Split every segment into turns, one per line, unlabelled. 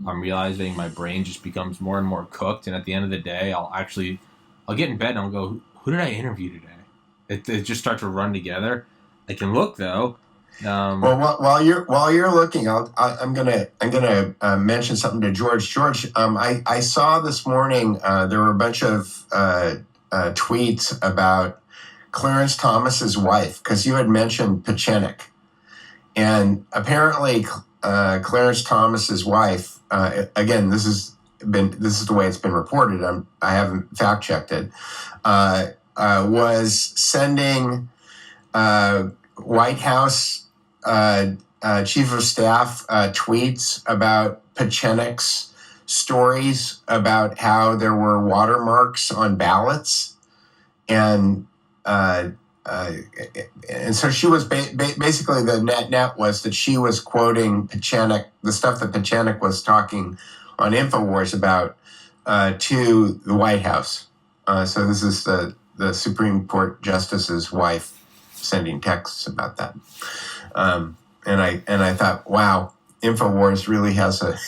I'm realizing my brain just becomes more and more cooked, and at the end of the day, I'll get in bed and I'll go, who did I interview today? It just starts to run together. I can look though.
Well, while you're looking, I'm gonna mention something to George. George, I saw this morning there were a bunch of tweets about Clarence Thomas's wife, because you had mentioned Pechenik, and apparently Clarence Thomas's wife. Again, this is the way it's been reported. I haven't fact checked it. Was sending White House chief of staff tweets about Pechenik's stories about how there were watermarks on ballots, and so she was basically the net was that she was quoting Pechenik, the stuff that Pechenik was talking on InfoWars about, to the White House. So this is the Supreme Court Justice's wife sending texts about that. And I thought, wow, InfoWars really has a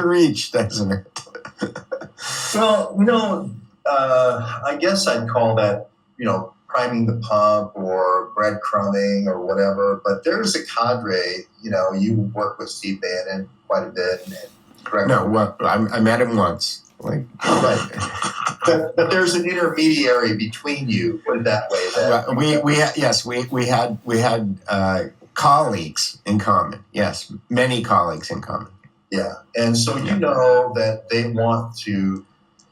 reach, doesn't it?
Well, I guess I'd call that, priming the pump or breadcrumbing or whatever. But there's a cadre, you work with Steve Bannon quite a bit.
I met him once. Right.
But there's an intermediary between you, put it that way.
We had colleagues in common. Yes, many colleagues in common.
Yeah, and so you know that they want to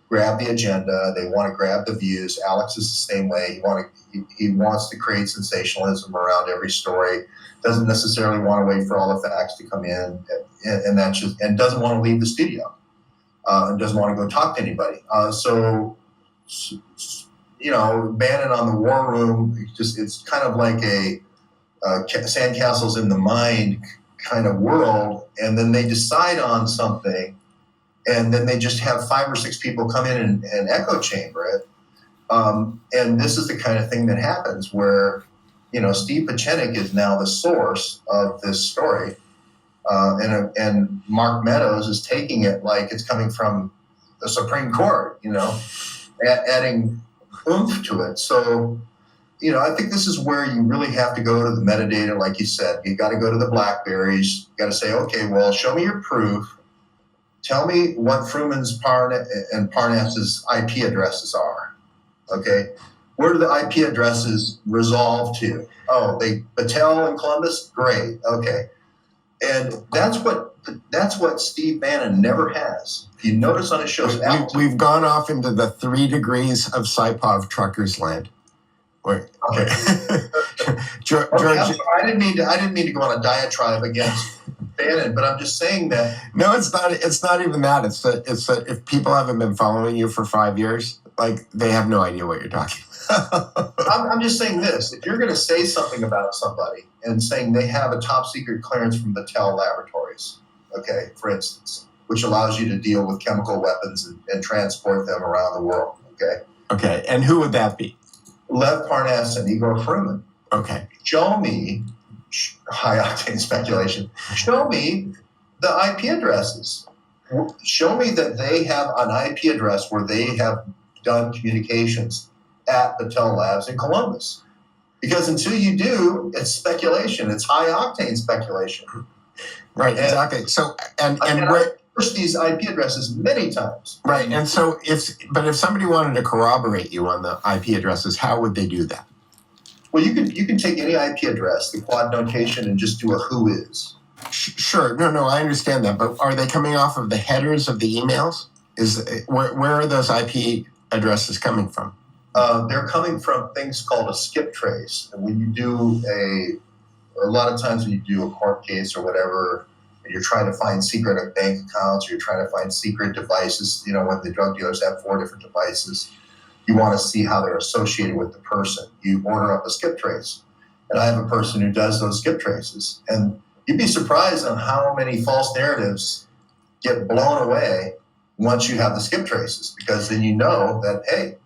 grab the agenda. They want to grab the views. Alex is the same way. He wants to create sensationalism around every story. Doesn't necessarily want to wait for all the facts to come in, and doesn't want to leave the studio. And doesn't want to go talk to anybody. So Bannon on the War Room, it's kind of like a sandcastles in the mind kind of world, and then they decide on something, and then they just have 5 or 6 people come in and echo chamber it. And this is the kind of thing that happens where, Steve Pechenik is now the source of this story. And Mark Meadows is taking it like it's coming from the Supreme Court, adding oomph to it. So, I think this is where you really have to go to the metadata, like you said. You got to go to the BlackBerries. You got to say, okay, well, show me your proof. Tell me what Fruman's and Parnass's IP addresses are. Okay, where do the IP addresses resolve to? Oh, Battelle and Columbus. Great. Okay. And that's what Steve Bannon never has. If you notice on his shows,
we've gone off into the 3 degrees of Saipov truckers land.
Okay. George, I didn't mean to go on a diatribe against Bannon, but I'm just saying that.
No, it's not. It's not even that. It's that if people haven't been following you for 5 years, they have no idea what you're talking about.
I'm just saying this: if you're going to say something about somebody and saying they have a top secret clearance from Battelle Laboratories, okay, for instance, which allows you to deal with chemical weapons and transport them around the world, okay.
Okay, and who would that be?
Lev Parnass and Igor Fruman.
Okay.
Show me, high octane speculation, show me the IP addresses. Show me that they have an IP address where they have done communications at Battelle Labs in Columbus. Because until you do, it's speculation. It's high octane speculation.
Right, exactly. So, and
pushed these IP addresses many times.
Right, and so if somebody wanted to corroborate you on the IP addresses, how would they do that?
Well, you can take any IP address, the quad notation, and just do a who is.
Sure, no, I understand that, but are they coming off of the headers of the emails? Where are those IP addresses coming from?
They're coming from things called a skip trace. And when you do a lot of times when you do a court case or whatever, and you're trying to find secret bank accounts, or you're trying to find secret devices, when the drug dealers have 4 different devices, you want to see how they're associated with the person. You order up a skip trace. And I have a person who does those skip traces. And you'd be surprised on how many false narratives get blown away once you have the skip traces, because then you know that, hey,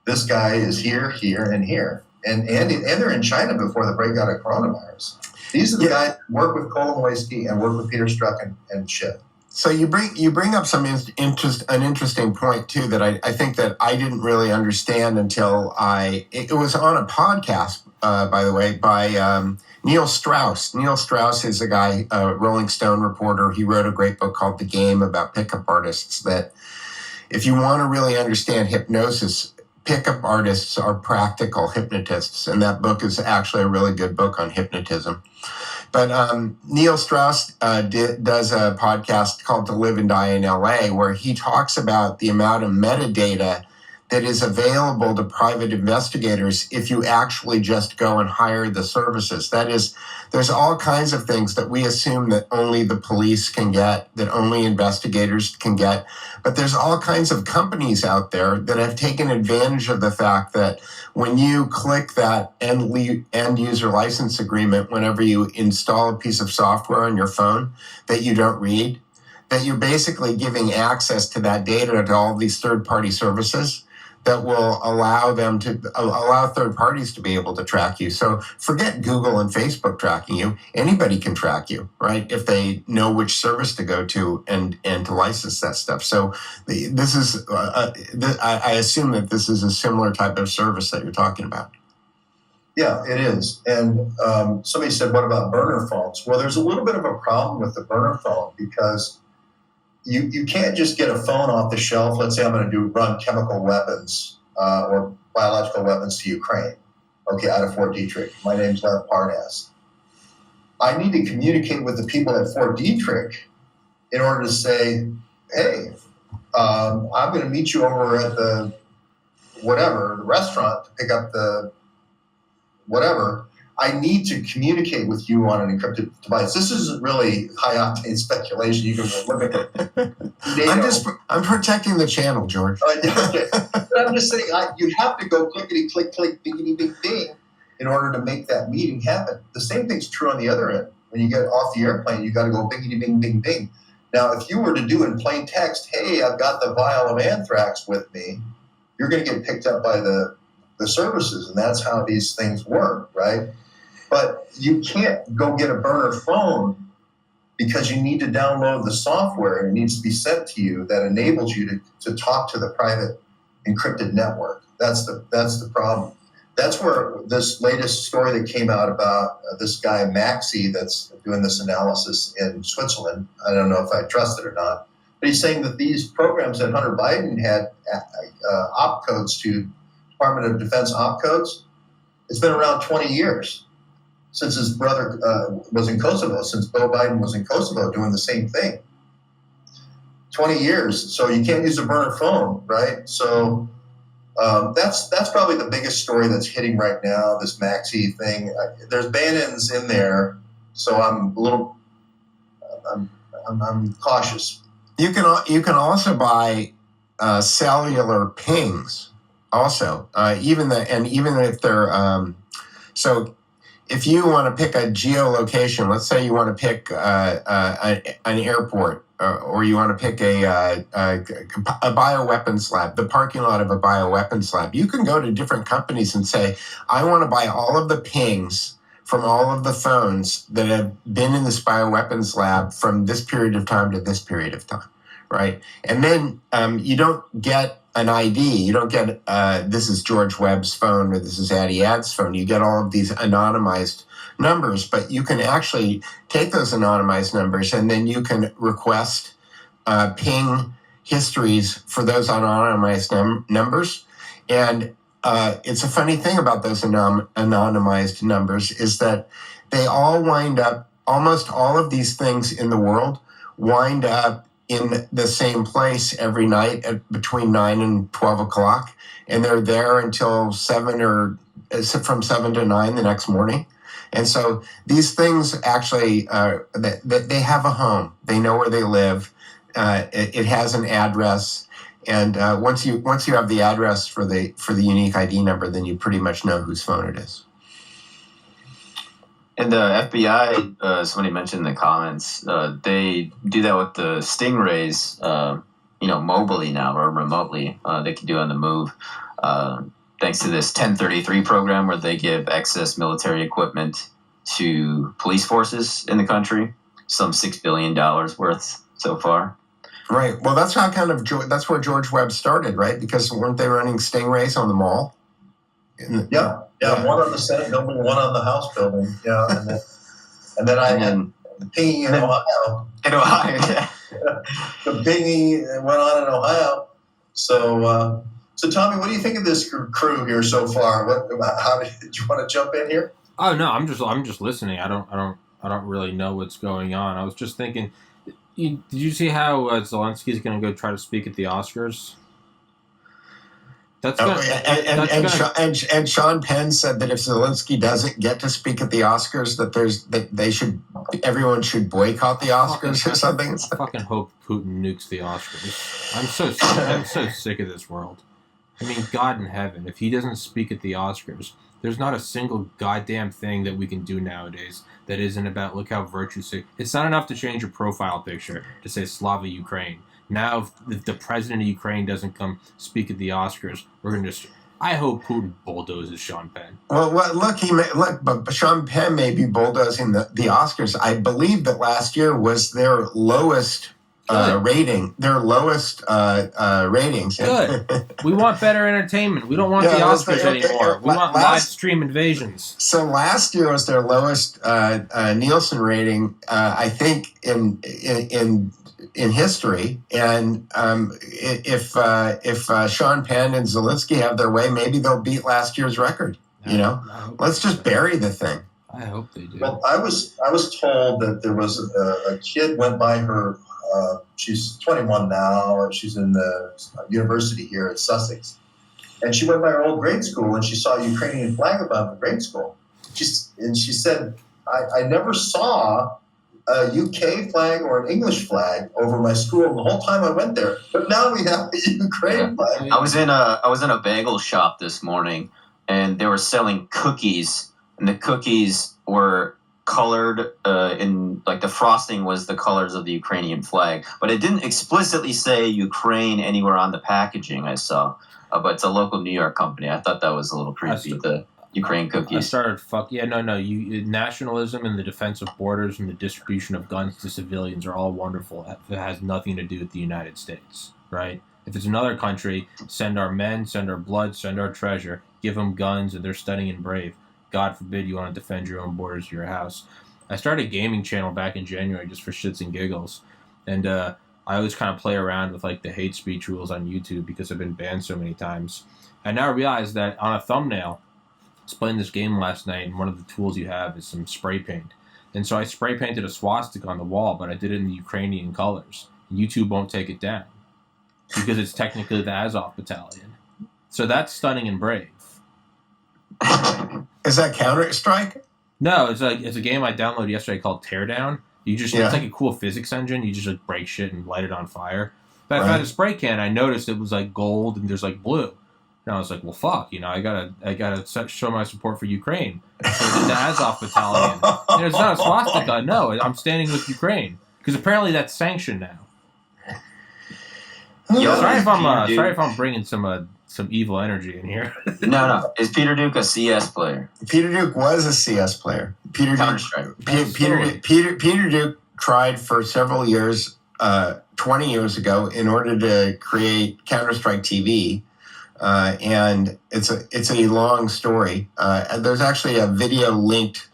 this guy is here, here, and here. And they're in China before the breakout of coronavirus. These are the guys who work with Colin Wayski and work with Peter Strzok and Schiff.
So you bring up some an interesting point too that I think that I didn't really understand until it was on a podcast, by the way, by Neil Strauss. Neil Strauss is a guy, a Rolling Stone reporter. He wrote a great book called The Game about pickup artists. That if you want to really understand hypnosis, pickup artists are practical hypnotists, and that book is actually a really good book on hypnotism. But Neil Strauss does a podcast called To Live and Die in LA, where he talks about the amount of metadata that is available to private investigators if you actually just go and hire the services. That is, there's all kinds of things that we assume that only the police can get, that only investigators can get. But there's all kinds of companies out there that have taken advantage of the fact that when you click that end user license agreement, whenever you install a piece of software on your phone that you don't read, that you're basically giving access to that data to all these third-party services that will allow third parties to be able to track you. So forget Google and Facebook tracking you. Anybody can track you, right? If they know which service to go to and to license that stuff. So this is, I assume that this is a similar type of service that you're talking about.
Yeah, it is. And somebody said, what about burner phones? Well, there's a little bit of a problem with the burner phone because you can't just get a phone off the shelf. Let's say I'm going to run chemical weapons or biological weapons to Ukraine, okay, out of Fort Detrick. My name's Webb Parnas. I need to communicate with the people at Fort Detrick in order to say, hey, I'm going to meet you over at the restaurant to pick up the whatever. I need to communicate with you on an encrypted device. This isn't really high-octane speculation. You can limit it.
I'm protecting the channel, George.
Okay. But I'm just saying, you have to go clickety-click, bingity, bing, bing, in order to make that meeting happen. The same thing's true on the other end. When you get off the airplane, you got to go bingity, bing, bing, bing. Now, if you were to do in plain text, hey, I've got the vial of anthrax with me, you're going to get picked up by the services, and that's how these things work, right? But you can't go get a burner phone because you need to download the software and it needs to be sent to you that enables you to talk to the private encrypted network. That's the problem. That's where this latest story that came out about this guy Maxey that's doing this analysis in Switzerland. I don't know if I trust it or not, but he's saying that these programs that Hunter Biden had opcodes to Department of Defense opcodes, it's been around 20 years. Since his brother was in Kosovo, since Beau Biden was in Kosovo doing the same thing. 20 years, so you can't use a burner phone, right? So that's probably the biggest story that's hitting right now, this Maxey thing. There's ban-ins in there, so I'm cautious.
You can also buy cellular pings, also, even if they're so. If you want to pick a geolocation, let's say you want to pick an airport, or you want to pick a bioweapons lab, the parking lot of a bioweapons lab, you can go to different companies and say, I want to buy all of the pings from all of the phones that have been in this bioweapons lab from this period of time to this period of time, right? And then you don't get an ID. You don't get this is George Webb's phone or this is Addy's phone. You get all of these anonymized numbers, but you can actually take those anonymized numbers and then you can request ping histories for those anonymized numbers. And it's a funny thing about those anonymized numbers is that they all wind up, almost all of these things in the world wind up in the same place every night at between 9 and 12 o'clock. And they're there until from 7 to 9 the next morning. And so these things actually, they have a home. They know where they live. It has an address. And once you have the address for the unique ID number, then you pretty much know whose phone it is.
And the FBI, somebody mentioned in the comments, they do that with the Stingrays, mobily now or remotely. They can do on the move, thanks to this 1033 program where they give excess military equipment to police forces in the country, some $6 billion worth. so far.
Right. Well, that's how that's where George Webb started, right? Because weren't they running stingrays on the mall?
Yeah. One on the Senate building, one on the House building. Yeah, and then the pinging in Ohio.
In Ohio, yeah.
The pinging went on in Ohio. So, Tommy, what do you think of this crew here so far? How did you want to jump in here?
Oh no, I'm just listening. I don't really know what's going on. I was just thinking. Did you see how Zelensky's going to go try to speak at the Oscars?
And Sean Penn said that if Zelensky doesn't get to speak at the Oscars, that everyone should boycott the Oscars or something.
I fucking hope Putin nukes the Oscars. I'm so sick of this world. I mean, God in heaven, if he doesn't speak at the Oscars, there's not a single goddamn thing that we can do nowadays that isn't about look how virtue-sick. It's not enough to change your profile picture to say Slava Ukraine. Now, if the president of Ukraine doesn't come speak at the Oscars, we're going to just... I hope Putin bulldozes Sean Penn.
Well, but Sean Penn may be bulldozing the Oscars. I believe that last year was their lowest rating. Their lowest ratings.
Good. We want better entertainment. We don't want the Oscars anymore. We want live stream invasions.
So last year was their lowest Nielsen rating, I think, in history. And if Sean Penn and Zelensky have their way, maybe they'll beat last year's record. Let's just bury the thing.
I hope they do.
Well, I was told that there was a kid went by her. She's 21 now. She's in the university here at Sussex, and she went by her old grade school and she saw a Ukrainian flag above the grade school. She said, "I never saw a UK flag or an English flag over my school the whole time I went there, but now we have a Ukraine flag."
I was in a bagel shop this morning, and they were selling cookies, and the cookies were colored in, like, the frosting was the colors of the Ukrainian flag, but it didn't explicitly say Ukraine anywhere on the packaging. I saw, but it's a local New York company. I thought that was a little creepy. The Ukraine cookies.
I started nationalism and the defense of borders and the distribution of guns to civilians are all wonderful. It has nothing to do with the United States, right? If it's another country, send our men, send our blood, send our treasure, give them guns, and they're stunning and brave. God forbid you want to defend your own borders of your house. I started a gaming channel back in January just for shits and giggles. And I always kind of play around with like the hate speech rules on YouTube because I've been banned so many times. I now realize that on a thumbnail, I was playing this game last night, and one of the tools you have is some spray paint. And so I spray painted a swastika on the wall, but I did it in the Ukrainian colors. YouTube won't take it down because it's technically the Azov Battalion. So that's stunning and brave.
Is that Counter-Strike?
No, it's a game I downloaded yesterday called Teardown. It's like a cool physics engine. You just like break shit and light it on fire. But I found a spray can. I noticed it was like gold and there's like blue. And I was like, well, fuck, I gotta show my support for Ukraine. So I did the Azov Battalion. And it's not a swastika. No, I'm standing with Ukraine because apparently that's sanctioned now. Sorry if I'm bringing some evil energy in here.
No. Is Peter Duke a CS player?
Peter Duke was a CS player. Peter Duke tried for several years, 20 years ago, in order to create Counter-Strike TV. And it's a long story. There's actually a video linked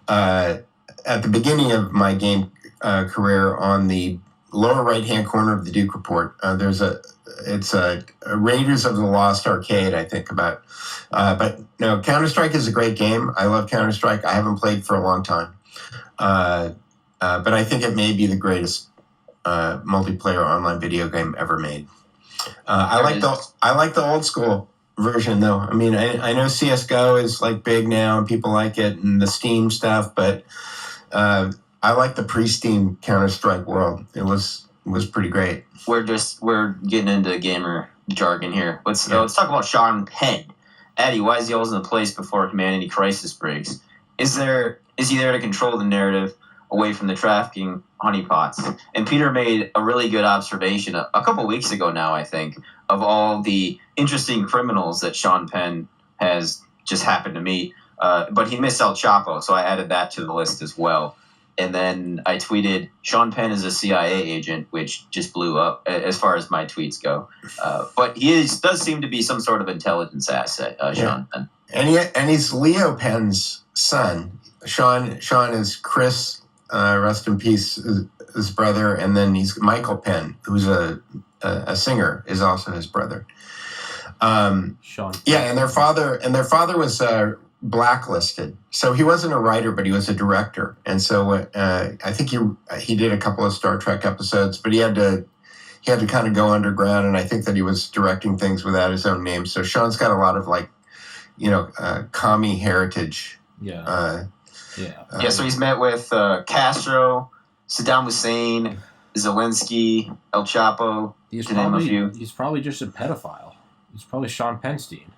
at the beginning of my game career on the lower right-hand corner of the Duke Report. It's a Raiders of the Lost Arcade, I think, about. But no, Counter-Strike is a great game. I love Counter-Strike. I haven't played for a long time. But I think it may be the greatest multiplayer online video game ever made. I like the old school version, though. I mean, I know CS:GO is like big now and people like it and the Steam stuff, but I like the pre-Steam Counter-Strike world. It was pretty great.
We're getting into gamer jargon here. Let's talk about Sean Penn. Addy, why is he always in the place before humanity crisis breaks? Is he there to control the narrative away from the trafficking honeypots? And Peter made a really good observation a couple weeks ago now, I think, of all the interesting criminals that Sean Penn has just happened to meet. But he missed El Chapo, so I added that to the list as well. And then I tweeted, Sean Penn is a CIA agent, which just blew up as far as my tweets go. But does seem to be some sort of intelligence asset, Sean Penn.
And he's Leo Penn's son. Sean is Chris, rest in peace, his brother, and then he's Michael Penn, who's a singer, is also his brother.
Sean.
Yeah, and their father was blacklisted, so he wasn't a writer, but he was a director, and so I think he did a couple of Star Trek episodes, but he had to kind of go underground, and I think that he was directing things without his own name. So Sean's got a lot of commie heritage.
Yeah.
So he's met with Castro, Saddam Hussein, Zelensky, El Chapo, to name a few.
He's probably just a pedophile. He's probably Sean Penstein.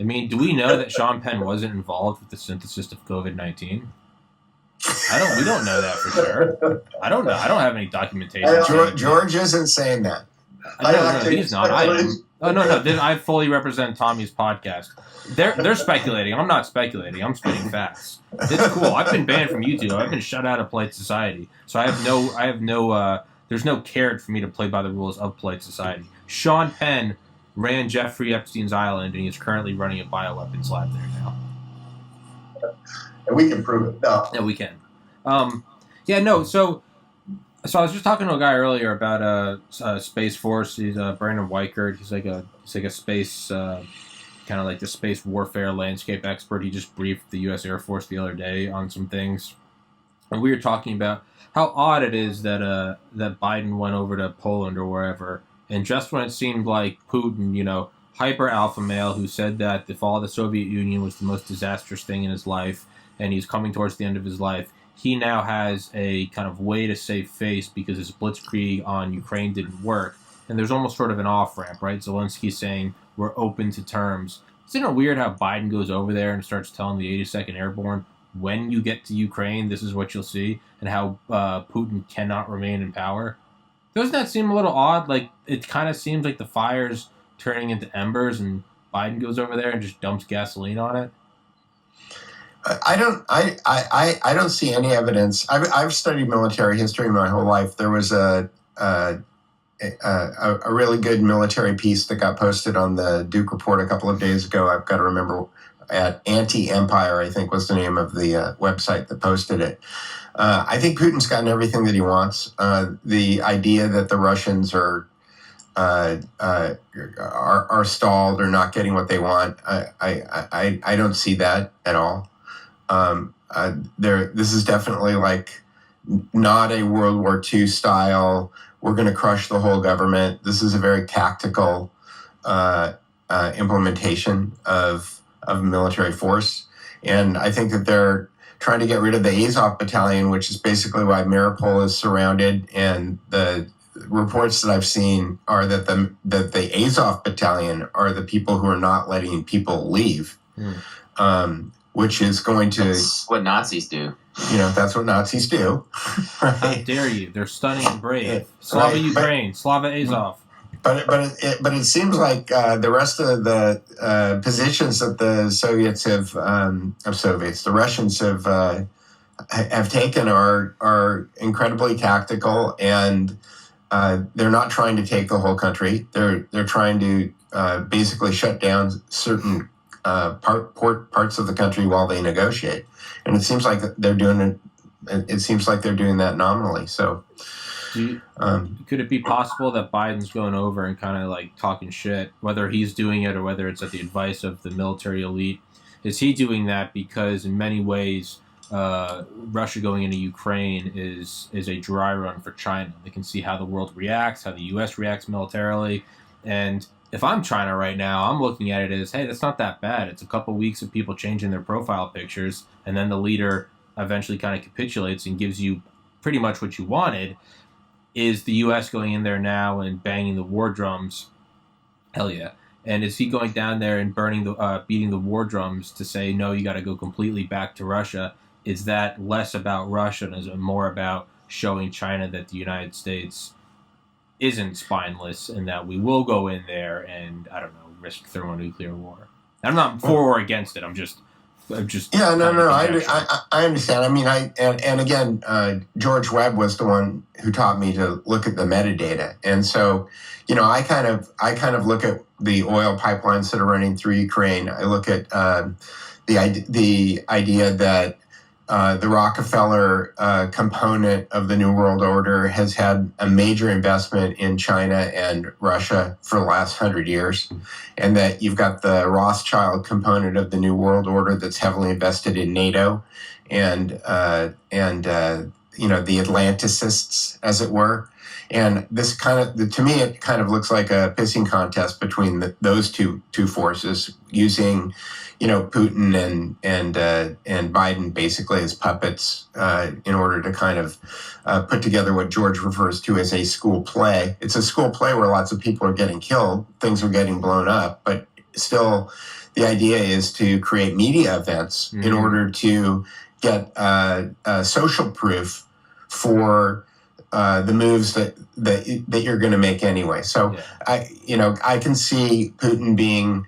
I mean, do we know that Sean Penn wasn't involved with the synthesis of COVID-19? We don't know that for sure. I don't know. I don't have any documentation.
George isn't saying that.
No, he's not. I am. Oh, no. I fully represent Tommy's podcast. They're speculating. I'm not speculating. I'm spitting facts. It's cool. I've been banned from YouTube. I've been shut out of Polite Society. So there's no carrot for me to play by the rules of Polite Society. Sean Penn ran Jeffrey Epstein's island, and he's currently running a bioweapons lab there now.
And we can prove it. No.
Yeah, we can. So I was just talking to a guy earlier about Space Force. He's Brandon Weichert. He's like a space kind of like the space warfare landscape expert. He just briefed the U.S. Air Force the other day on some things, and we were talking about how odd it is that that Biden went over to Poland or wherever. And just when it seemed like Putin, hyper alpha male who said that the fall of the Soviet Union was the most disastrous thing in his life, and he's coming towards the end of his life, he now has a kind of way to save face because his blitzkrieg on Ukraine didn't work. And there's almost sort of an off-ramp, right? Zelensky saying, we're open to terms. Isn't it weird how Biden goes over there and starts telling the 82nd Airborne, when you get to Ukraine, this is what you'll see, and how Putin cannot remain in power? Doesn't that seem a little odd? Like, it kind of seems like the fire's turning into embers, and Biden goes over there and just dumps gasoline on it.
I don't see any evidence. I've studied military history my whole life. There was a really good military piece that got posted on the Duke Report a couple of days ago. I've got to remember, at Anti-Empire, I think was the name of the website that posted it. I think Putin's gotten everything that he wants. The idea that the Russians are stalled or not getting what they want, I don't see that at all. This is definitely like not a World War II style, we're going to crush the whole government. This is a very tactical implementation of military force. And I think that they're trying to get rid of the Azov battalion, which is basically why Mariupol is surrounded. And the reports that I've seen are that the Azov battalion are the people who are not letting people leave, which is going to...
That's what Nazis do.
That's what Nazis do. Right?
How dare you? They're stunning and brave. Slava Ukraine, Slava Azov.
But it seems like the rest of the positions that the Russians have taken are incredibly tactical, and they're not trying to take the whole country. They're trying to basically shut down certain parts of the country while they negotiate, and it seems like they're doing it. It seems like they're doing that nominally. So.
Could it be possible that Biden's going over and kind of like talking shit, whether he's doing it or whether it's at the advice of the military elite? Is he doing that because in many ways Russia going into Ukraine is a dry run for China? They can see how the world reacts, how the U.S. reacts militarily. And if I'm China right now, I'm looking at it as, hey, that's not that bad. It's a couple weeks of people changing their profile pictures, and then the leader eventually kind of capitulates and gives you pretty much what you wanted. Is the U.S. going in there now and banging the war drums? Hell yeah. And is he going down there and beating the war drums to say, no, you got to go completely back to Russia? Is that less about Russia and is it more about showing China that the United States isn't spineless and that we will go in there and, I don't know, risk thermonuclear war? I'm not for or against it. I'm just I'm just
Yeah, no,
kind of
I understand. I mean, and again, George Webb was the one who taught me to look at the metadata, and so, I kind of look at the oil pipelines that are running through Ukraine. I look at the idea that the Rockefeller component of the New World Order has had a major investment in China and Russia for the last 100 years, and that you've got the Rothschild component of the New World Order that's heavily invested in NATO and the Atlanticists, as it were. And this to me, it kind of looks like a pissing contest between those two forces, using Putin and Biden basically as puppets in order to kind of put together what George refers to as a school play. It's a school play where lots of people are getting killed, things are getting blown up, but still the idea is to create media events in order to get social proof for the moves that you're going to make anyway. So I can see Putin being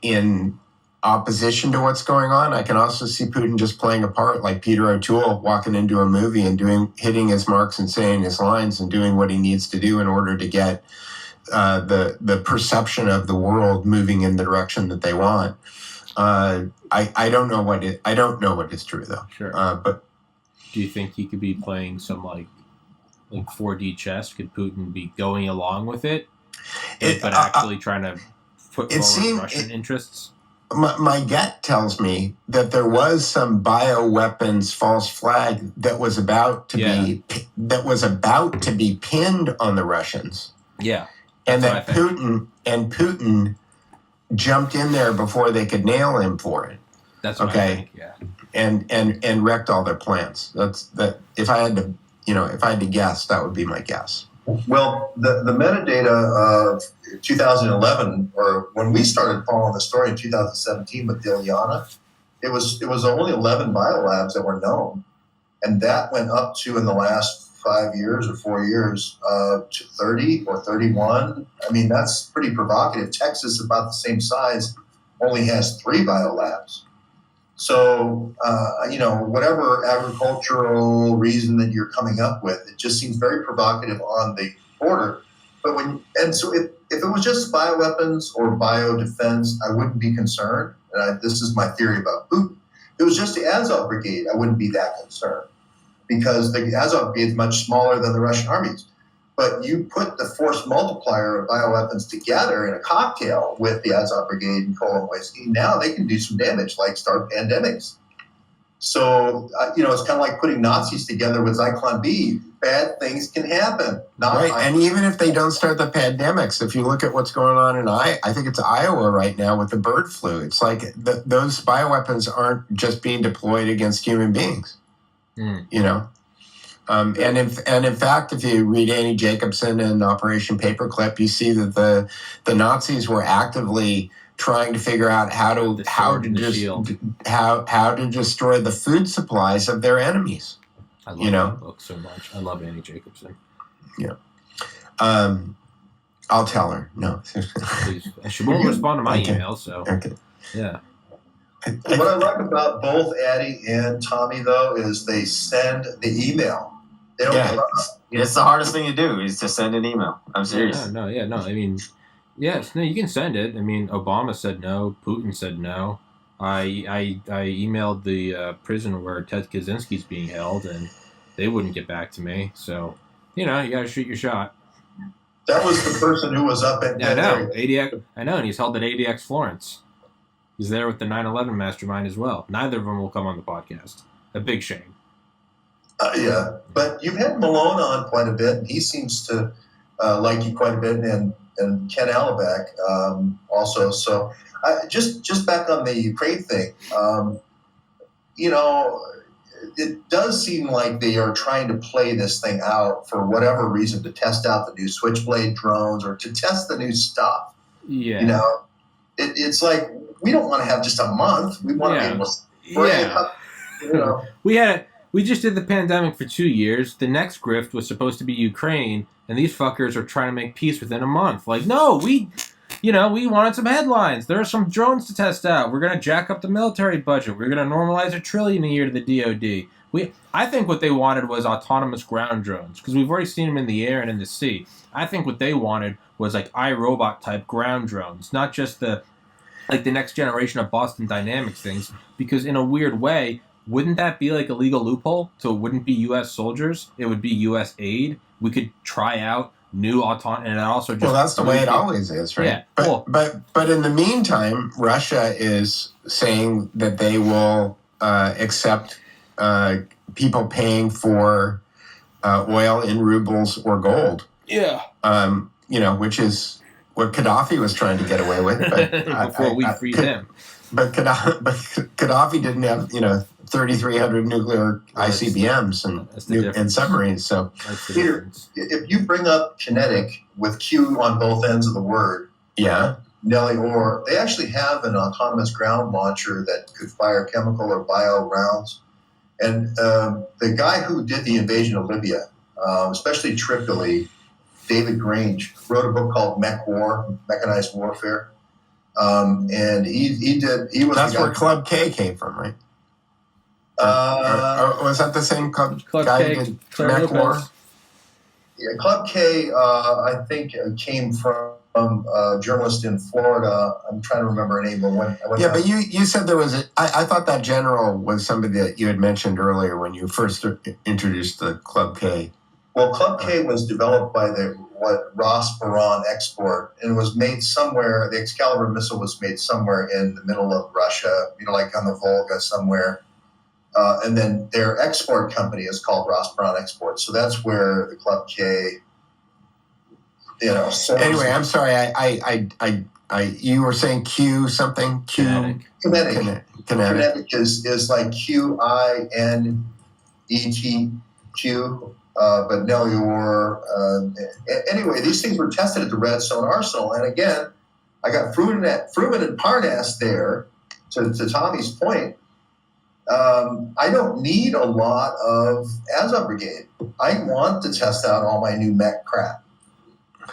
in opposition to what's going on. I can also see Putin just playing a part like Peter O'Toole, walking into a movie and hitting his marks and saying his lines and doing what he needs to do in order to get the perception of the world moving in the direction that they want. I don't know what is true though.
Sure.
But
do you think he could be playing some like 4D chess? Could Putin be going along with it, but actually trying to put forward Russian interests?
My gut tells me that there was some bioweapons false flag that was about to be pinned on the Russians.
Yeah,
and that Putin jumped in there before they could nail him for it.
That's what I think. Yeah,
and wrecked all their plans. That if I had to guess, that would be my guess.
Well, the metadata of 2011, or when we started following the story in 2017 with Ilyana, it was only 11 biolabs that were known, and that went up to, in the last 5 years or 4 years, to 30 or 31. I mean, that's pretty provocative. Texas, about the same size, only has 3 biolabs. So, whatever agricultural reason that you're coming up with, it just seems very provocative on the border. But so if it was just bioweapons or biodefense, I wouldn't be concerned. And this is my theory about Putin. If it was just the Azov Brigade, I wouldn't be that concerned, because the Azov Brigade is much smaller than the Russian armies. But you put the force multiplier of bioweapons together in a cocktail with the Azov Brigade and Kolomoisky, now they can do some damage, like start pandemics. So, it's kind of like putting Nazis together with Zyklon B. Bad things can happen.
Right, and even if they don't start the pandemics, if you look at what's going on in I think it's Iowa right now with the bird flu, it's like those bioweapons aren't just being deployed against human beings, And in fact, if you read Annie Jacobson and Operation Paperclip, you see that the Nazis were actively trying to figure out how to destroy the food supplies of their enemies.
I love that book so much. I love Annie Jacobson.
Yeah. I'll tell her. No.
Please. She won't respond to my email, so.
Okay.
Yeah.
What I like about both Addy and Tommy, though, is they send the email. They don't
It's the hardest thing to do is to send an email. I'm serious.
No. I mean, yes, no, you can send it. I mean, Obama said no. Putin said no. I emailed the prison where Ted Kaczynski's being held, and they wouldn't get back to me. So, you got to shoot your shot.
That was the person who was up at...
I know. ADX. I know, and he's held at ADX Florence. He's there with the 9/11 mastermind as well. Neither of them will come on the podcast. A big shame.
Yeah, but you've had Malone on quite a bit, and he seems to like you quite a bit, and Ken Allebeck also. So just back on the Ukraine thing, it does seem like they are trying to play this thing out for whatever reason, to test out the new Switchblade drones or to test the new stuff.
Yeah.
It's like, we don't want to have just a month. We want to be able to bring it up,
We just did the pandemic for 2 years. The next grift was supposed to be Ukraine, and these fuckers are trying to make peace within a month. Like, no, we wanted some headlines. There are some drones to test out. We're going to jack up the military budget. We're going to normalize $1 trillion a year to the DoD. I think what they wanted was autonomous ground drones, because we've already seen them in the air and in the sea. I think what they wanted was like iRobot type ground drones, not just the next generation of Boston Dynamics things, because in a weird way, wouldn't that be like a legal loophole? So it wouldn't be U.S. soldiers, it would be U.S. aid. We could try out new autonomous, and also just...
Well, that's the way it always is, right?
Yeah.
But in the meantime, Russia is saying that they will accept people paying for oil in rubles or gold.
Yeah.
Which is what Gaddafi was trying to get away with. But
before we freed him.
But Gaddafi didn't have, 3,300 nuclear ICBMs and submarines. So,
Peter, if you bring up kinetic with Q on both ends of the word,
yeah,
Nelly Orr, they actually have an autonomous ground launcher that could fire chemical or bio rounds. And the guy who did the invasion of Libya, especially Tripoli, David Grange, wrote a book called Mech War, Mechanized Warfare. And he was...
That's where Club K came from, right? Or was that the same Club guy
K,
who did Mech War?
Yeah, Club K, I think, came from a journalist in Florida. I'm trying to remember her name.
But you said there was I thought that general was somebody that you had mentioned earlier when you first introduced the Club K.
Well, Club K was developed by Ross Baran Export, and was made somewhere. The Excalibur missile was made somewhere in the middle of Russia, like on the Volga somewhere. And then their export company is called Ross Baran Export. So that's where the Club K,
Anyway, I'm sorry. I you were saying Q something?
Kinetic. Kinetic is like QINETQ. But Nelly Orr. Anyway, these things were tested at the Redstone Arsenal. And again, I got Fruman and Parnas there, to Tommy's point. I don't need a lot of Azov Brigade. I want to test out all my new mech crap.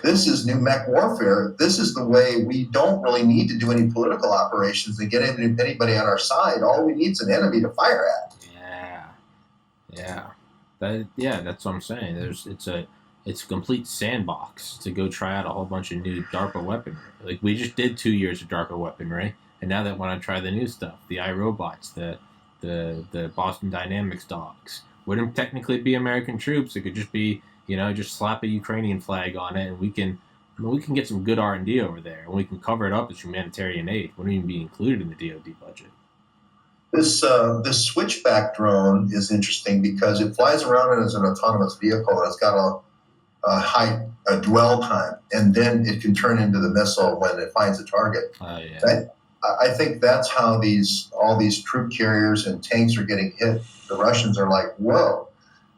This is new mech warfare. This is the way we don't really need to do any political operations to get anybody on our side. All we need is an enemy to fire at.
Yeah. That's what I'm saying. It's a complete sandbox to go try out a whole bunch of new DARPA weaponry. Like, we just did 2 years of DARPA weaponry, and now they want to try the new stuff, the iRobots, the Boston Dynamics dogs. Wouldn't technically be American troops. It could just be, just slap a Ukrainian flag on it, and we can get some good R&D over there, and we can cover it up as humanitarian aid. Wouldn't even be included in the DoD budget.
This switchback drone is interesting because it flies around as an autonomous vehicle, and it's got a dwell time, and then it can turn into the missile when it finds a target. I think that's how all these troop carriers and tanks are getting hit. The Russians are like, whoa,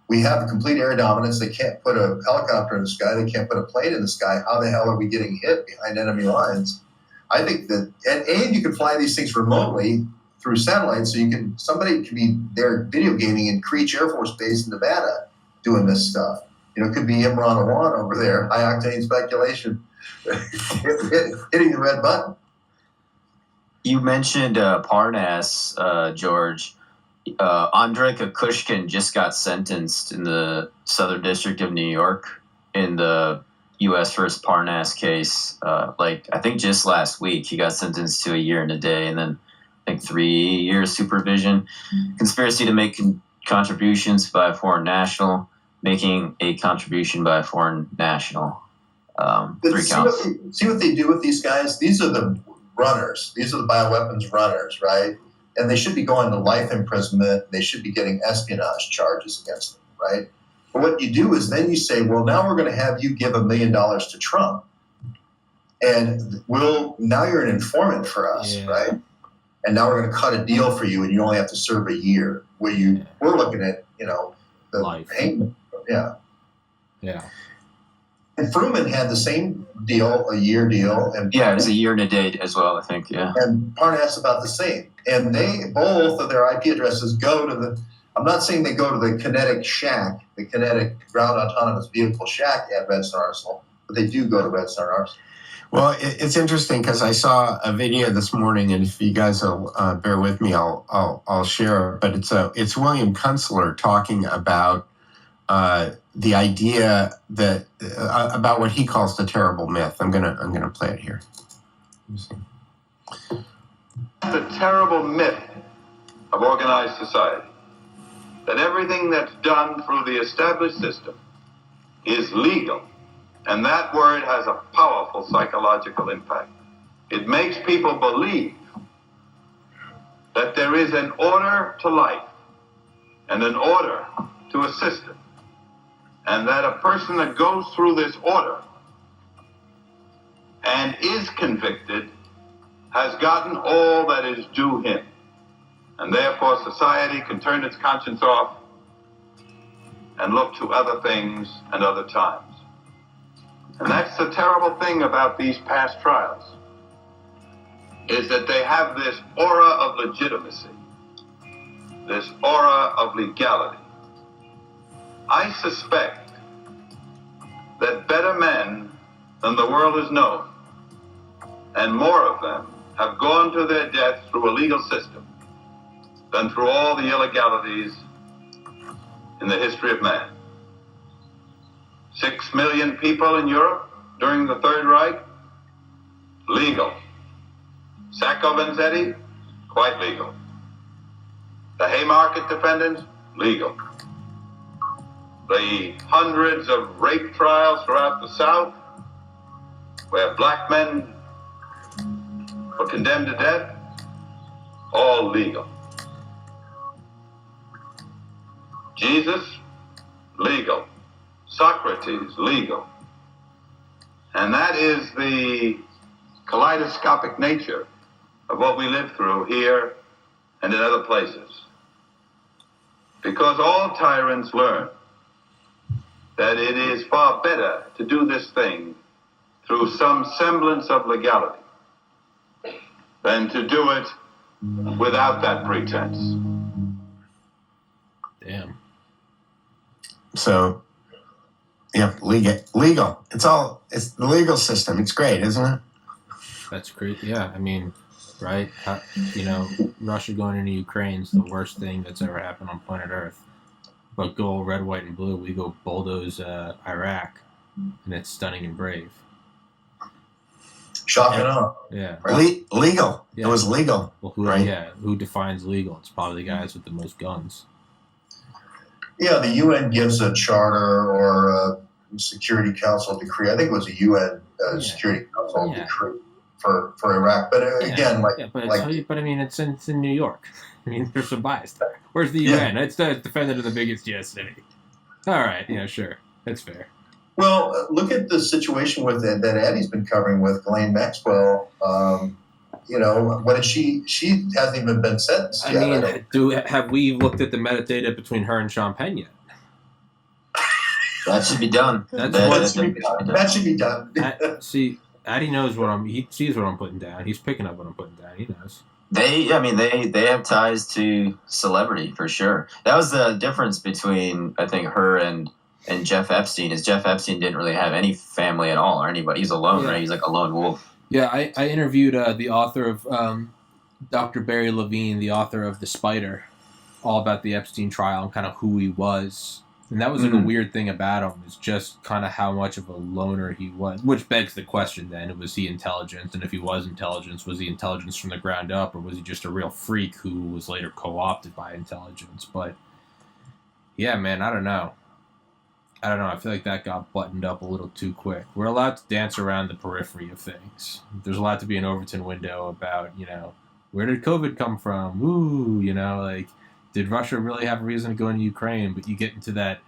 we have complete air dominance. They can't put a helicopter in the sky. They can't put a plane in the sky. How the hell are we getting hit behind enemy lines? I think that, and you can fly these things remotely through satellite, so somebody can be there video gaming in Creech Air Force Base in Nevada doing this stuff. It could be Imran Awan over there, high octane speculation, hitting the red button.
You mentioned Parnas, George. Andrei Kukushkin just got sentenced in the Southern District of New York in the U.S. versus Parnas case. I think just last week he got sentenced to 1 year and a day, and then I think 3 years supervision. Conspiracy to make contributions by a foreign national, making a contribution by a foreign national. 3 counts.
See what they do with these guys? These are the runners. These are the bioweapons runners, right? And they should be going to life imprisonment. They should be getting espionage charges against them, right? But what you do is then you say, well, now we're going to have you give $1 million to Trump. And now you're an informant for us, right? And now we're going to cut a deal for you, and you only have to serve 1 year. We're looking at, the
life.
hangman. Yeah. And Fruman had the same deal, 1 year deal. And
it was 1 year and a day as well, I think,
And Parnas about the same. And both of their IP addresses go to I'm not saying they go to the kinetic shack, the kinetic ground autonomous vehicle shack at Redstone Arsenal, but they do go to Redstone Arsenal.
Well, it's interesting because I saw a video this morning, and if you guys will bear with me, I'll share. But it's William Kunstler talking about the idea that about what he calls the terrible myth. I'm gonna play it here.
The terrible myth of organized society, that everything that's done through the established system is legal. And that word has a powerful psychological impact. It makes people believe that there is an order to life and an order to a system, and that a person that goes through this order and is convicted has gotten all that is due him. And therefore society can turn its conscience off and look to other things and other times. And that's the terrible thing about these past trials, is that they have this aura of legitimacy, this aura of legality. I suspect that better men than the world has known, and more of them, have gone to their death through a legal system than through all the illegalities in the history of man. 6 million people in Europe during the Third Reich, legal. Sacco Vanzetti, quite legal. The Haymarket defendants, legal. The hundreds of rape trials throughout the South, where black men were condemned to death, all legal. Jesus, legal. Socrates, legal. And that is the kaleidoscopic nature of what we live through here and in other places. Because all tyrants learn that it is far better to do this thing through some semblance of legality than to do it without that pretense.
Damn.
So, yeah, legal. It's the legal system. It's great, isn't it?
That's great. Yeah, I mean, right? Russia going into Ukraine is the worst thing that's ever happened on planet Earth. But go red, white, and blue. We go bulldoze Iraq, and it's stunning and brave.
Shocking up.
Yeah.
Legal.
Yeah.
It was legal.
Well, who defines legal? It's probably the guys with the most guns.
Yeah, the UN gives a charter or a Security Council decree. I think it was a UN Security Council decree for Iraq. But again,
but I mean, it's in New York. I mean, there's some bias there. Where's the UN? It's the defendant of the biggest US city. All right, yeah, sure, that's fair.
Well, look at the situation with that Addy's been covering with Ghislaine Maxwell. What did she hasn't even been sentenced yet.
I mean, have we looked at the metadata between her and Sean Penn yet?
That should be done.
That should be done.
See, Addy knows he sees what I'm putting down. He's picking up what I'm putting down. He knows.
They have ties to celebrity for sure. That was the difference between, I think, her and Jeff Epstein. Is Jeff Epstein didn't really have any family at all or anybody. He's alone, right? He's like a lone wolf.
Yeah, I interviewed the author of Dr. Barry Levine, the author of The Spider, all about the Epstein trial and kind of who he was. And that was like a weird thing about him, is just kind of how much of a loner he was. Which begs the question then, was he intelligent? And if he was intelligence, was he intelligence from the ground up? Or was he just a real freak who was later co-opted by intelligence? But, yeah, man, I don't know. I feel like that got buttoned up a little too quick. We're allowed to dance around the periphery of things. There's allowed to be an Overton window about, where did COVID come from? Ooh, did Russia really have a reason to go into Ukraine? But you get into that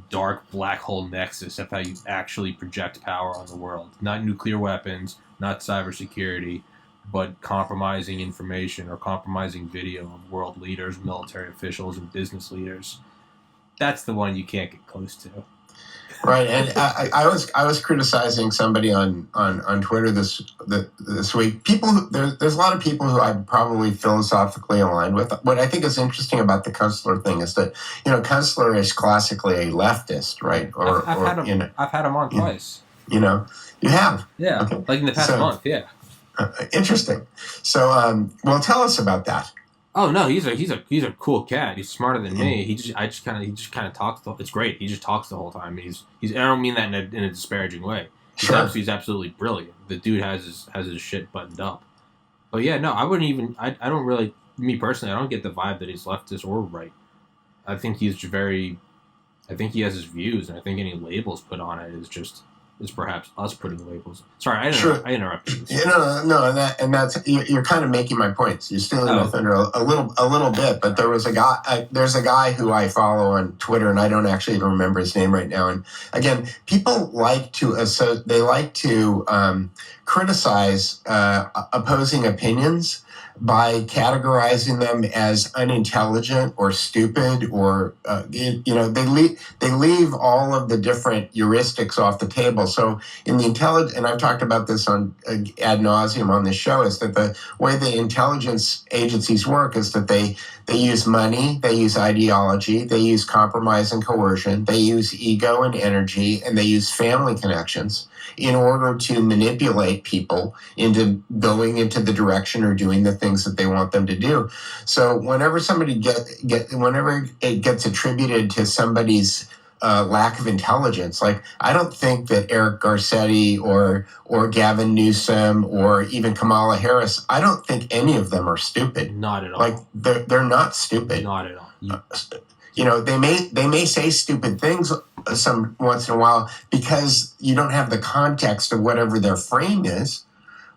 dark black hole nexus of how you actually project power on the world. Not nuclear weapons, not cybersecurity, but compromising information or compromising video of world leaders, military officials, and business leaders. That's the one you can't get close to.
Right, and I was criticizing somebody on Twitter this week. There's a lot of people who I'm probably philosophically aligned with. What I think is interesting about the Kunstler thing is that Kunstler is classically a leftist, right?
I've had him on twice.
You know, you have.
Yeah,
Okay.
like in the past month. Yeah.
Interesting. So, well, tell us about that.
Oh no, he's a cool cat. He's smarter than me. He just kind of talks. It's great. He just talks the whole time. He's. I don't mean that in a disparaging way. He's absolutely brilliant. The dude has his shit buttoned up. But yeah, no, I wouldn't even. I don't really. Me personally, I don't get the vibe that he's leftist or right. I think he's very. I think he has his views, and I think any labels put on it is perhaps us putting labels. Sorry, I interrupted.
Yeah, no, and that's you're kind of making my points. You're stealing my thunder a little bit. But there was a guy. There's a guy who I follow on Twitter, and I don't actually even remember his name right now. And again, people like to criticize opposing opinions by categorizing them as unintelligent or stupid, or they leave all of the different heuristics off the table. So in the and I've talked about this on ad nauseum on this show, is that the way the intelligence agencies work is that they use money, they use ideology, they use compromise and coercion, they use ego and energy, and they use family connections in order to manipulate people into going into the direction or doing the things that they want them to do. So whenever somebody whenever it gets attributed to somebody's lack of intelligence, like I don't think that Eric Garcetti or Gavin Newsom or even Kamala Harris, I don't think any of them are stupid.
Not at all.
Like they're not stupid.
Not at all.
They may say stupid things some once in a while because you don't have the context of whatever their frame is.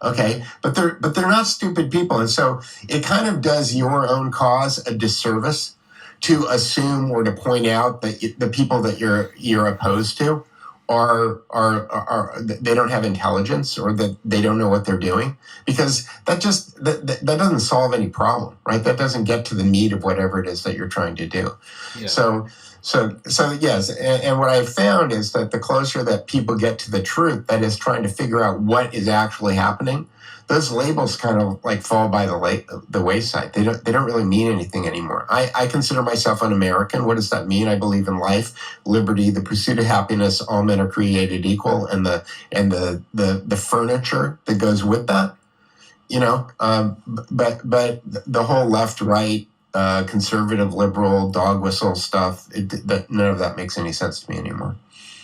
Okay, but they're not stupid people, and so it kind of does your own cause a disservice to assume or to point out that the people that you're opposed to are they don't have intelligence, or that they don't know what they're doing, because that doesn't solve any problem, right? That doesn't get to the meat of whatever it is that you're trying to do. Yeah. So yes, and what I've found is that the closer that people get to the truth, that is trying to figure out what is actually happening, those labels kind of like fall by the wayside. They don't really mean anything anymore. I consider myself an American. What does that mean? I believe in life, liberty, the pursuit of happiness. All men are created equal, and the furniture that goes with that. But the whole left, right, conservative, liberal, dog whistle stuff, none of that makes any sense to me anymore.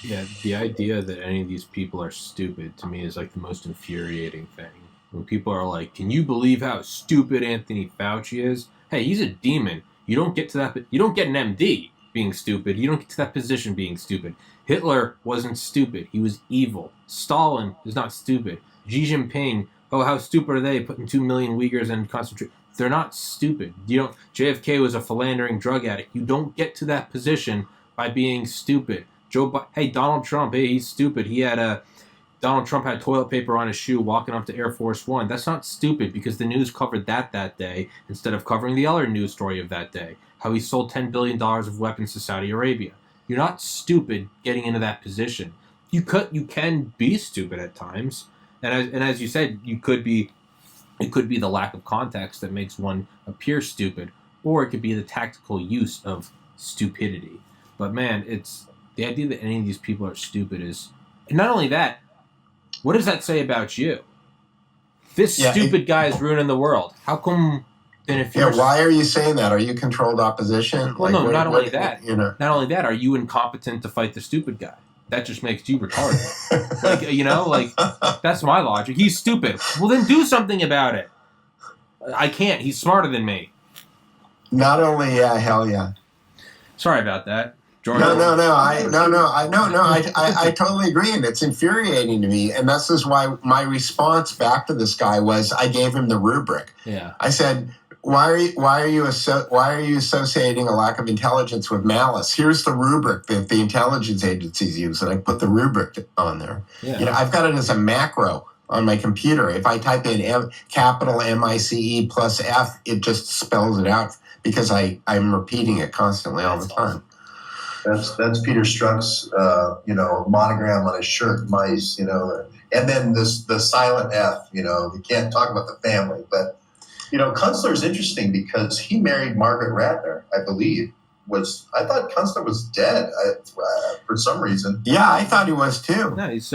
Yeah, the idea that any of these people are stupid to me is like the most infuriating thing. When people are like, "Can you believe how stupid Anthony Fauci is?" Hey, he's a demon. You don't get to that. You don't get an MD being stupid. You don't get to that position being stupid. Hitler wasn't stupid. He was evil. Stalin is not stupid. Xi Jinping. Oh, how stupid are they putting 2 million Uyghurs in concentration? They're not stupid. JFK was a philandering drug addict. You don't get to that position by being stupid. Donald Trump. Hey, he's stupid. Donald Trump had toilet paper on his shoe walking up to Air Force One. That's not stupid, because the news covered that day instead of covering the other news story of that day, how he sold $10 billion of weapons to Saudi Arabia. You're not stupid getting into that position. You can be stupid at times, and as you said, it could be the lack of context that makes one appear stupid, or it could be the tactical use of stupidity. But man, it's the idea that any of these people are stupid is, and not only that. What does that say about you? This stupid guy is ruining the world. How come? Then if you're
why are you saying that? Are you controlled opposition?
Well, no, not only that. Not only that. Are you incompetent to fight the stupid guy? That just makes you retarded. That's my logic. He's stupid. Well, then do something about it. I can't. He's smarter than me.
Not only, hell yeah.
Sorry about that. Jordan.
I totally agree, and it's infuriating to me. And this is why my response back to this guy was I gave him the rubric.
Yeah.
I said, why are you associating a lack of intelligence with malice? Here's the rubric that the intelligence agencies use, and I put the rubric on there. Yeah. I've got it as a macro on my computer. If I type in capital MICE plus F, it just spells it out because I'm repeating it constantly all the time.
That's Peter Strzok's, monogram on his shirt, mice, and then the silent F, you can't talk about the family. But, Kunstler is interesting because he married Margaret Ratner, I believe, I thought Kunstler was dead for some reason.
Yeah, I thought he was too.
No, he's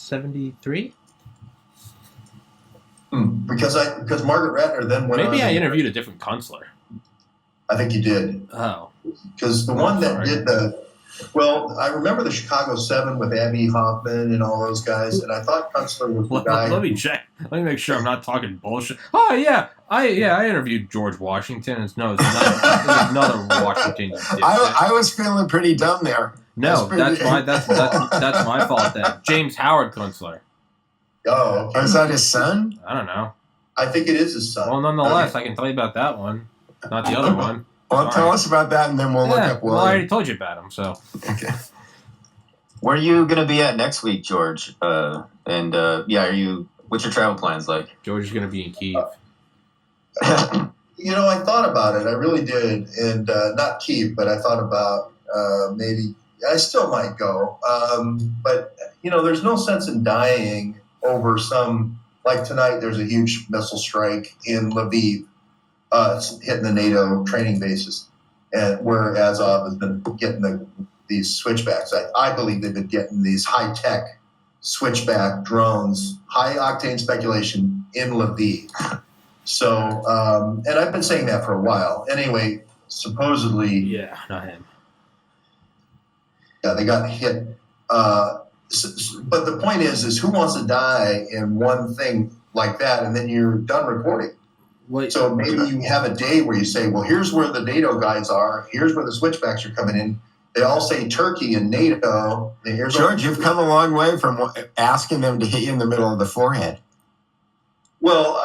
73.
Because Margaret Ratner then went on.
Maybe I interviewed a different Kunstler.
I think you did.
Oh.
Because the one that did I remember the Chicago 7 with Abby Hoffman and all those guys, and I thought Kunstler was the guy.
Let me check. Let me make sure I'm not talking bullshit. Oh yeah, I interviewed George Washington. It's another Washington.
I was feeling pretty dumb there.
No, that's my fault. Then James Howard Kunstler.
Oh, okay.
Is that his son?
I don't know.
I think it is his son.
Well, nonetheless, I can tell you about that one, not the other one.
Well, tell us about that, and then we'll look up William.
Well, I already told you about him, so.
Okay.
Where are you going to be at next week, George? What's your travel plans like?
George is going to be in Kyiv.
I thought about it. I really did. And not Kyiv, but I thought about maybe I still might go. But, there's no sense in dying over like tonight, there's a huge missile strike in Lviv. It's hitting the NATO training bases, and where Azov has been getting these switchbacks. I believe they've been getting these high-tech switchback drones, high-octane speculation in Lviv. So, and I've been saying that for a while. Anyway, supposedly...
Yeah, not him.
Yeah, they got hit. But the point is who wants to die in one thing like that, and then you're done reporting?
Wait.
So maybe you have a day where you say, well, here's where the NATO guys are. Here's where the switchbacks are coming in. They all say Turkey and NATO. And
George, you've come a long way from asking them to hit you in the middle of the forehead.
Well,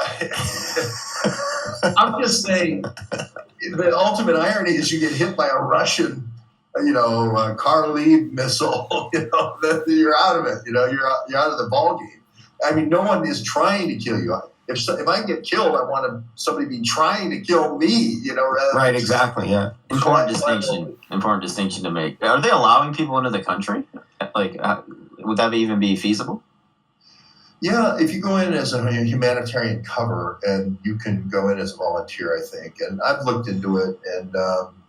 I'm just saying the ultimate irony is you get hit by a Russian, Kharkiv missile. Then you're out of it. You're out of the ball game. I mean, no one is trying to kill you. If I get killed, I want somebody be trying to kill me,
Right, exactly, yeah.
Important distinction to make. Are they allowing people into the country? Like, would that even be feasible?
Yeah, if you go in as a humanitarian cover, and you can go in as a volunteer, I think. And I've looked into it, and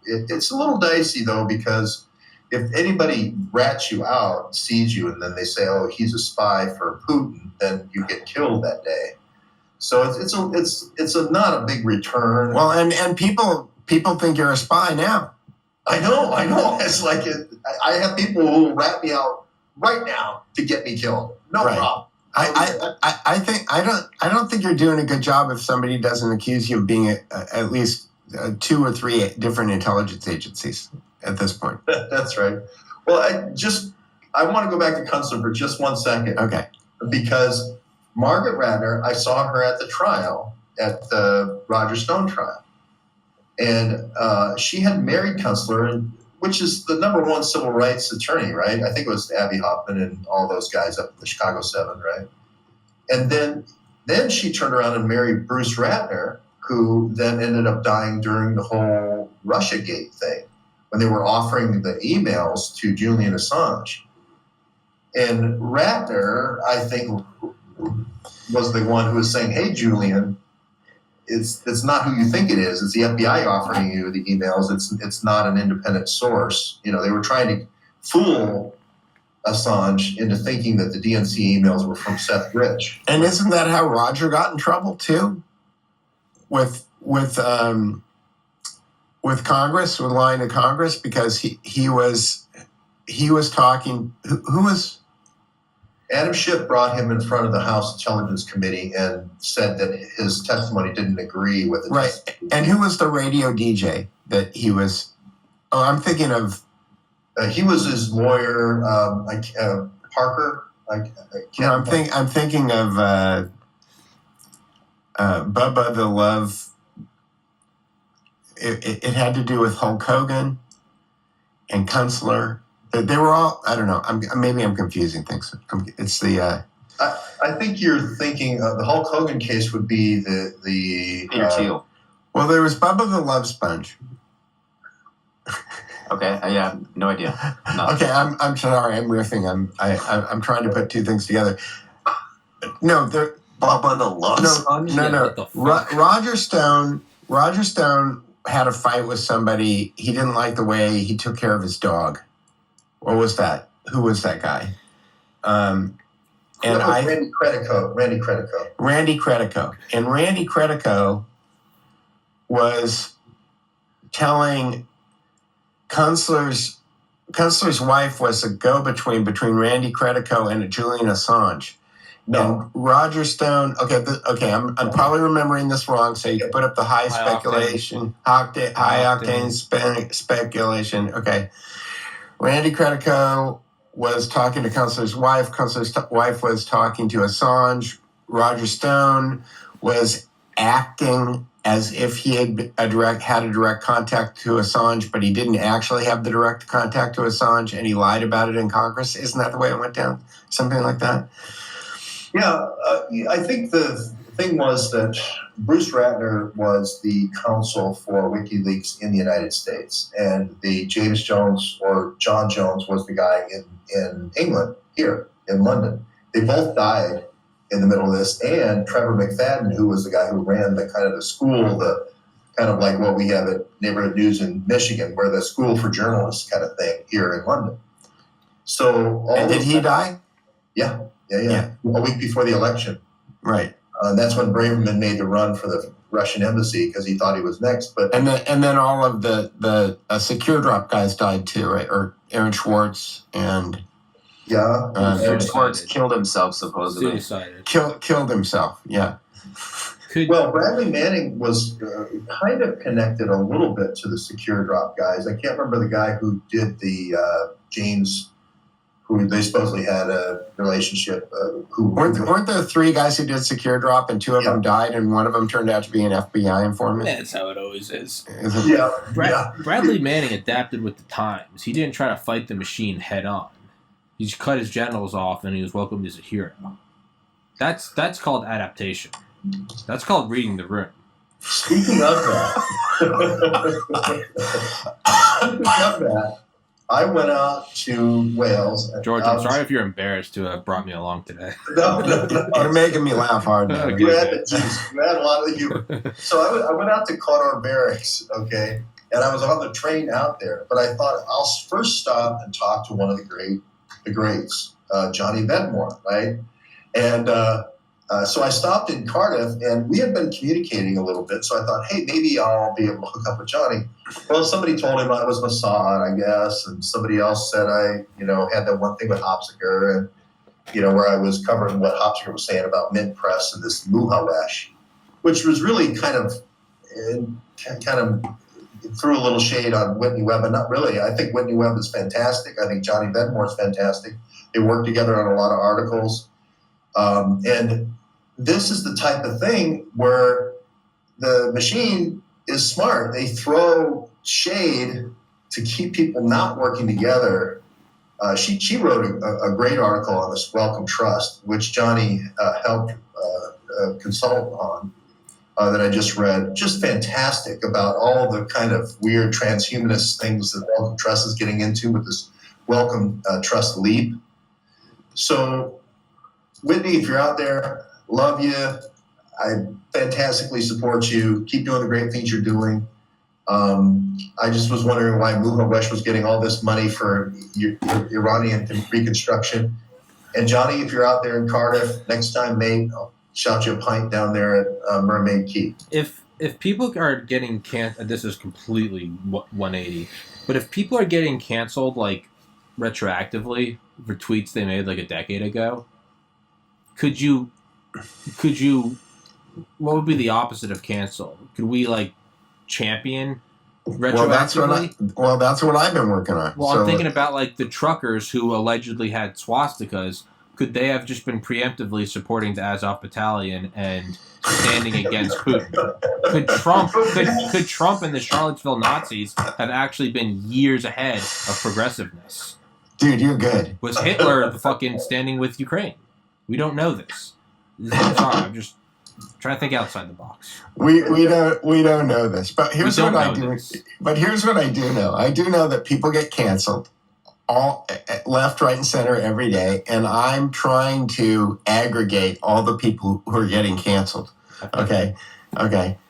it's a little dicey, though, because if anybody rats you out, sees you, and then they say, oh, he's a spy for Putin, then you get killed that day. So it's not a big return.
Well, and people think you're a spy now.
I know. It's like I have people who will rat me out right now to get me killed. No problem.
I don't think you're doing a good job if somebody doesn't accuse you of being at least 2 or 3 different intelligence agencies at this point.
That's right. Well, I want to go back to Kunstler for just 1 second.
Okay.
Because Margaret Ratner, I saw her at the trial, at the Roger Stone trial. And she had married Kunstler, which is the #1 civil rights attorney, right? I think it was Abby Hoffman and all those guys up at the Chicago 7, right? And then she turned around and married Bruce Ratner, who then ended up dying during the whole Russiagate thing, when they were offering the emails to Julian Assange. And Ratner, I think, was the one who was saying, hey, Julian, it's not who you think it is. It's the FBI offering you the emails. It's not an independent source. They were trying to fool Assange into thinking that the DNC emails were from Seth Rich.
And isn't that how Roger got in trouble too? With Congress, with lying to Congress, because he was talking. Who was?
Adam Schiff brought him in front of the House Intelligence Committee and said that his testimony didn't agree with the testimony.
And who was the radio DJ that he was? Oh, I'm thinking of.
He was his lawyer, Parker. I'm
thinking of Bubba the Love. It had to do with Hulk Hogan and Kunstler. They were all. I don't know. Maybe I'm confusing things. It's the.
I think you're thinking the Hulk Hogan case would be the
Peter Thiel.
Well, there was Bubba the Love Sponge.
Okay. Yeah. No idea. No.
Okay. I'm sorry. I'm riffing. I'm trying to put 2 things together. No, there.
Bubba the Love Sponge.
No. Roger Stone had a fight with somebody. He didn't like the way he took care of his dog. What was that? Who was that guy?
Randy Credico. Randy Credico.
Randy Credico. And Randy Credico was telling Kunstler's wife was a go-between between Randy Credico and Julian Assange.
No.
And Roger Stone. Okay. I'm probably remembering this wrong. So you can put up the high speculation, high octane speculation. Okay. Randy Credico was talking to Kunstler's wife. Kunstler's wife was talking to Assange. Roger Stone was acting as if he had a direct contact to Assange, but he didn't actually have the direct contact to Assange, and he lied about it in Congress. Isn't that the way it went down? Something like that?
Yeah, I think the thing was that Bruce Ratner was the counsel for WikiLeaks in the United States, and the James Jones or John Jones was the guy in England, here in London. They both died in the middle of this, and Trevor McFadden, who was the guy who ran the kind of the school, the kind of like what we have at Neighborhood News in Michigan, where the school for journalists kind of thing here in London. So,
and did he die?
Yeah. A week before the election.
Right.
That's when Braverman made the run for the Russian embassy because he thought he was next. But
and then all of the Secure Drop guys died too, right? Or Aaron Schwartz and
Aaron Schwartz killed himself supposedly.
Suicided.
Killed himself. Yeah.
Well, Bradley Manning was kind of connected a little bit to the Secure Drop guys. I can't remember the guy who did the James, who they supposedly had a relationship.
Weren't there 3 guys who did Secure Drop, and 2 of them died, and one of them turned out to be an FBI informant?
That's how it always is.
Bradley
Manning adapted with the times. He didn't try to fight the machine head on. He just cut his genitals off, and he was welcomed as a hero. That's called adaptation. That's called reading the room.
Speaking of that, I went out to Wales.
George, I'm sorry if you're embarrassed to have brought me along today.
No.
You're making me laugh hard now.
You had a lot of humor. So I went out to Connor Barracks, okay, and I was on the train out there. But I thought I'll first stop and talk to one of the greats, Johnny Venmore, right? And so I stopped in Cardiff, and we had been communicating a little bit. So I thought, hey, maybe I'll be able to hook up with Johnny. Well, somebody told him I was Mossad, I guess, and somebody else said I, had that one thing with Hopsiger, and where I was covering what Hopsiger was saying about mint press and this Muhawesh, which was really kind of threw a little shade on Whitney Webb, and not really. I think Whitney Webb is fantastic. I think Johnny Venmore is fantastic. They work together on a lot of articles. And this is the type of thing where the machine is smart. They throw shade to keep people not working together. She wrote a great article on this Wellcome Trust, which Johnny helped consult on, that I just read. Just fantastic about all the kind of weird transhumanist things that Wellcome Trust is getting into with this Wellcome Trust Leap. So, Whitney, if you're out there, love you. I fantastically support you. Keep doing the great things you're doing. I just was wondering why Muhawesh was getting all this money for Iranian reconstruction. And Johnny, if you're out there in Cardiff, next time, mate, I'll shout you a pint down there at Mermaid Key.
If people are getting canceled, this is completely 180, but if people are getting canceled like retroactively for tweets they made like a decade ago, could you what would be the opposite of cancel? Could we like champion retroactively?
Well, that's what I've been working on.
Well, I'm thinking about like the truckers who allegedly had swastikas. Could they have just been preemptively supporting the Azov Battalion and standing against Putin? Could Trump and the Charlottesville Nazis have actually been years ahead of progressiveness?
Dude, you're good.
Was Hitler the fucking standing with Ukraine? We don't know this. Sorry, I'm just trying to think outside the box.
We don't know this, but here's what I do. But here's what I do know. I do know that people get canceled, all left, right, and center every day, and I'm trying to aggregate all the people who are getting canceled. Okay.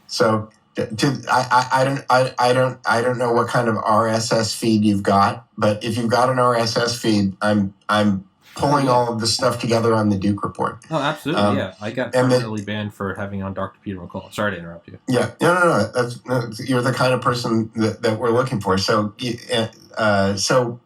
So I don't know what kind of RSS feed you've got, but if you've got an RSS feed, I'm pulling all of this stuff together on the Duke Report.
Oh, absolutely, yeah. I got permanently banned for having on Dr. Peter McCullough. Sorry to interrupt you.
Yeah, no. You're the kind of person that we're looking for. So, so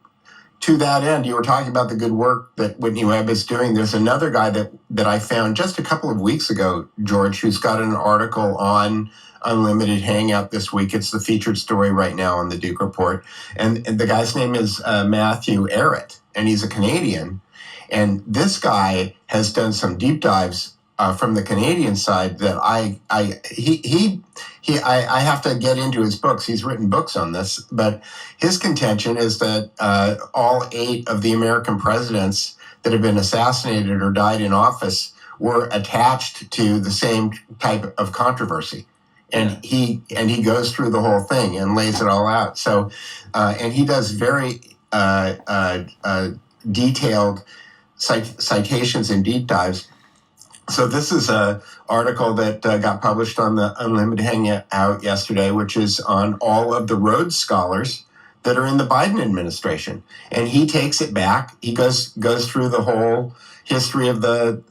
to that end, you were talking about the good work that Whitney Webb is doing. There's another guy that I found just a couple of weeks ago, George, who's got an article on Unlimited Hangout this week. It's the featured story right now on the Duke Report. And the guy's name is Matthew Arrett, and he's a Canadian. And this guy has done some deep dives from the Canadian side that I have to get into his books. He's written books on this, but his contention is that all 8 of the American presidents that have been assassinated or died in office were attached to the same type of controversy. And he goes through the whole thing and lays it all out. So, and he does very detailed citations and deep dives. So this is an article that got published on the Unlimited Hangout yesterday, which is on all of the Rhodes Scholars that are in the Biden administration. And he takes it back. He goes through the whole history of the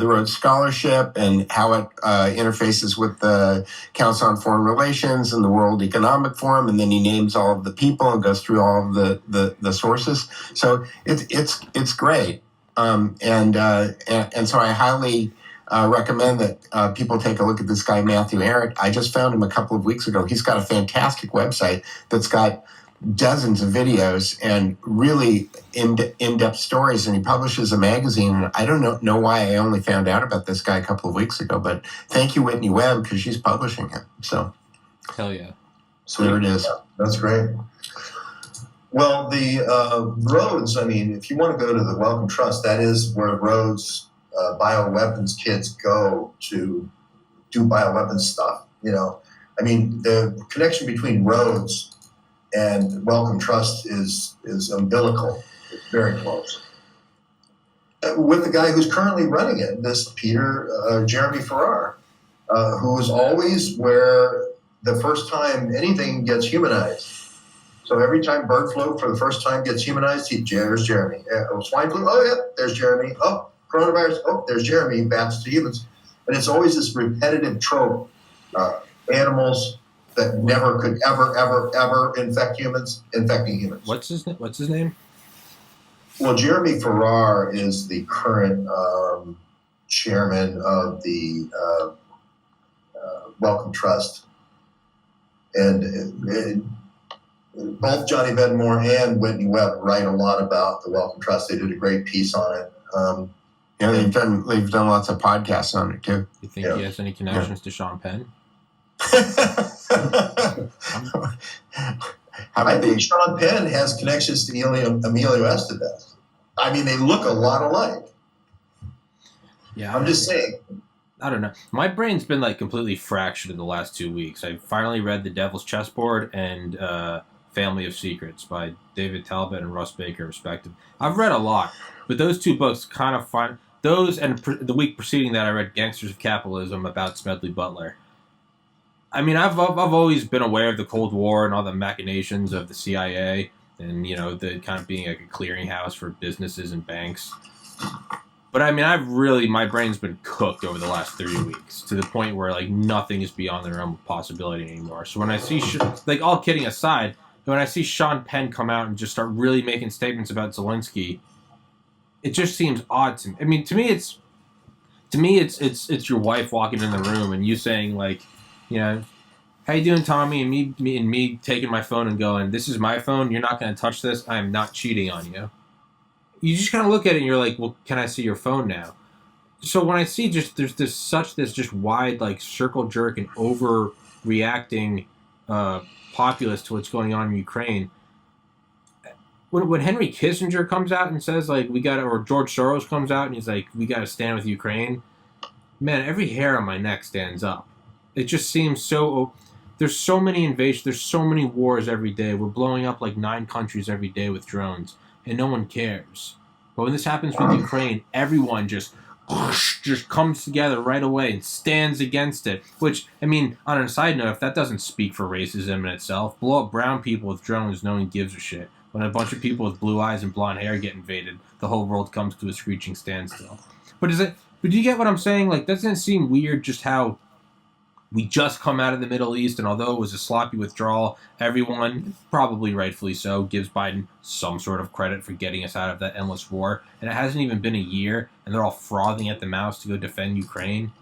Rhodes Scholarship and how it interfaces with the Council on Foreign Relations and the World Economic Forum, and then he names all of the people and goes through all of the sources. So it's great, and so I highly recommend that people take a look at this guy Matthew Arrett. I just found him a couple of weeks ago. He's got a fantastic website that's got dozens of videos and really in-depth stories, and he publishes a magazine. And I don't know why I only found out about this guy a couple of weeks ago, but thank you, Whitney Webb, because she's publishing him. So,
hell yeah.
So there it is.
Yeah, that's great. Well, the Rhodes, I mean, if you want to go to the Wellcome Trust, that is where Rhodes bioweapons kids go to do bioweapons stuff. You know, I mean, the connection between Rhodes and Wellcome Trust is umbilical. It's very close. With the guy who's currently running it, this Jeremy Farrar, who is always where the first time anything gets humanized. So every time bird flu for the first time gets humanized, there's Jeremy. Swine flu, oh yeah, there's Jeremy. Oh, coronavirus, oh, there's Jeremy, bats to humans. And it's always this repetitive trope. Animals that never could ever infect humans, infecting humans.
What's his name?
Well, Jeremy Farrar is the current chairman of the Wellcome Trust. And both Johnny Vedmore and Whitney Webb write a lot about the Wellcome Trust. They did a great piece on it.
Yeah, they've done lots of podcasts on it too.
You think he has any connections to Sean Penn?
I think Sean Penn has connections to Emilio Estevez. I mean, they look a lot alike.
Yeah,
I'm just saying.
I don't know. My brain's been like completely fractured in the last 2 weeks. I finally read The Devil's Chessboard and Family of Secrets by David Talbot and Russ Baker, respectively. I've read a lot, but those 2 books kind of fun. Those and the week preceding that, I read Gangsters of Capitalism about Smedley Butler. I mean, I've always been aware of the Cold War and all the machinations of the CIA, and the kind of being like a clearinghouse for businesses and banks. But I mean, my brain's been cooked over the last 3 weeks to the point where like nothing is beyond the realm of possibility anymore. So when I see, like, all kidding aside, when I see Sean Penn come out and just start really making statements about Zelensky, it just seems odd to me. I mean, to me, it's your wife walking in the room and you saying like, how you doing, Tommy? And me taking my phone and going, this is my phone. You're not going to touch this. I am not cheating on you. You just kind of look at it and you're like, well, can I see your phone now? So when I see there's this wide like circle jerk and overreacting populace to what's going on in Ukraine. When Henry Kissinger comes out and says like or George Soros comes out and he's like, we got to stand with Ukraine. Man, every hair on my neck stands up. It just seems so. There's so many invasions. There's so many wars every day. We're blowing up like 9 countries every day with drones, and no one cares. But when this happens with Ukraine, everyone just just comes together right away and stands against it. Which, I mean, on a side note, if that doesn't speak for racism in itself, blow up brown people with drones, no one gives a shit. When a bunch of people with blue eyes and blonde hair get invaded, the whole world comes to a screeching standstill. But do you get what I'm saying? Like, doesn't it seem weird just how we just come out of the Middle East, and although it was a sloppy withdrawal, everyone, probably rightfully so, gives Biden some sort of credit for getting us out of that endless war. And it hasn't even been a year, and they're all frothing at the mouth to go defend Ukraine.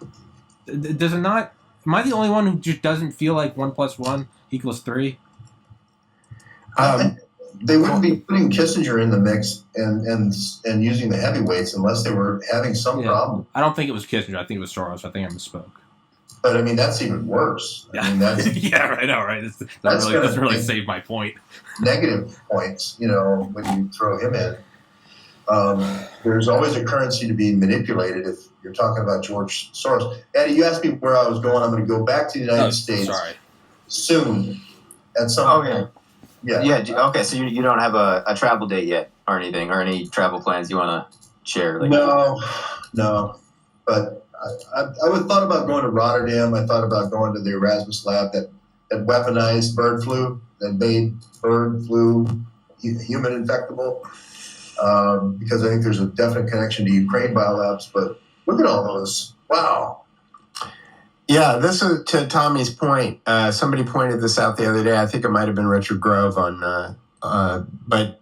Does it not? Am I the only one who just doesn't feel like 1 + 1 = 3?
They wouldn't be putting Kissinger in the mix and using the heavyweights unless they were having some problem.
I don't think it was Kissinger. I think it was Soros. I think I misspoke.
But I mean, that's even worse. I mean, that's
yeah, right. All right. That doesn't really save my point.
Negative points, when you throw him in. There's always a currency to be manipulated if you're talking about George Soros. Addy, you asked me where I was going. I'm going to go back to the United States soon at some point.
Yeah. Okay. So you don't have a travel date yet, or anything, or any travel plans you want to share?
No. But I thought about going to Rotterdam. I thought about going to the Erasmus lab that weaponized bird flu, that made bird flu human infectable. Because I think there's a definite connection to Ukraine biolabs. But look at all those! Wow.
Yeah, this is to Tommy's point. Somebody pointed this out the other day. I think it might have been Richard Grove but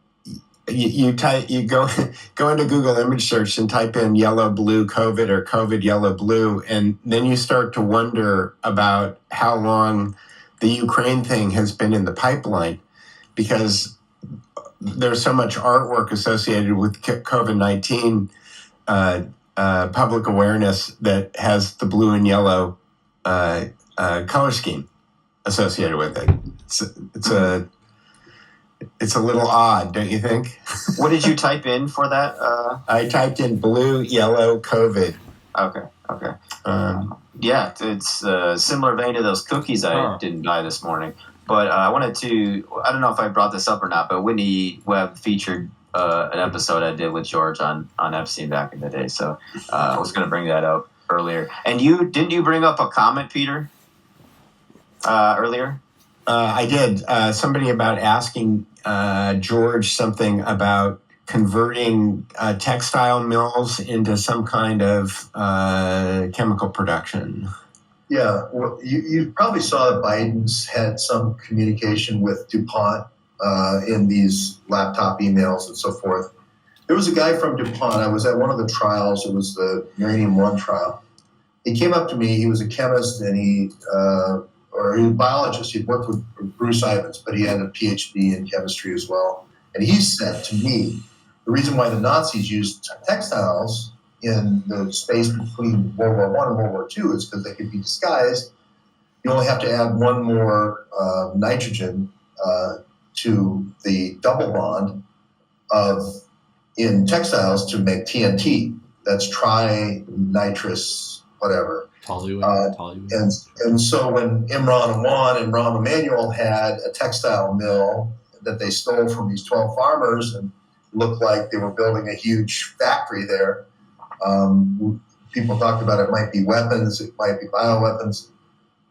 you go into Google image search and type in yellow blue COVID or COVID yellow blue, and then you start to wonder about how long the Ukraine thing has been in the pipeline, because there's so much artwork associated with COVID-19 public awareness that has the blue and yellow color scheme associated with it. It's a little odd, don't you think?
What did you type in for that?
I typed in blue, yellow, COVID.
Okay. Yeah, it's a similar vein to those cookies I didn't buy this morning. But I wanted to, I don't know if I brought this up or not, but Whitney Webb featured an episode I did with George on Epstein back in the day. So I was going to bring that up earlier. And didn't you bring up a comment, Peter, earlier?
I did. Somebody about asking George something about converting textile mills into some kind of chemical production.
Yeah, well, you probably saw that Biden's had some communication with DuPont in these laptop emails and so forth. There was a guy from DuPont. I was at one of the trials. It was the Uranium-1 trial. He came up to me. He was a chemist, and he was a biologist. He'd worked with Bruce Ivins, but he had a PhD in chemistry as well. And he said to me, the reason why the Nazis used textiles in the space between World War I and World War II is because they could be disguised. You only have to add one more nitrogen to the double bond in textiles to make TNT. That's trinitrous, whatever.
Toluene.
And so when Imran Awan and Rahm Emanuel had a textile mill that they stole from these 12 farmers and looked like they were building a huge factory there, people talked about it might be weapons, it might be bioweapons.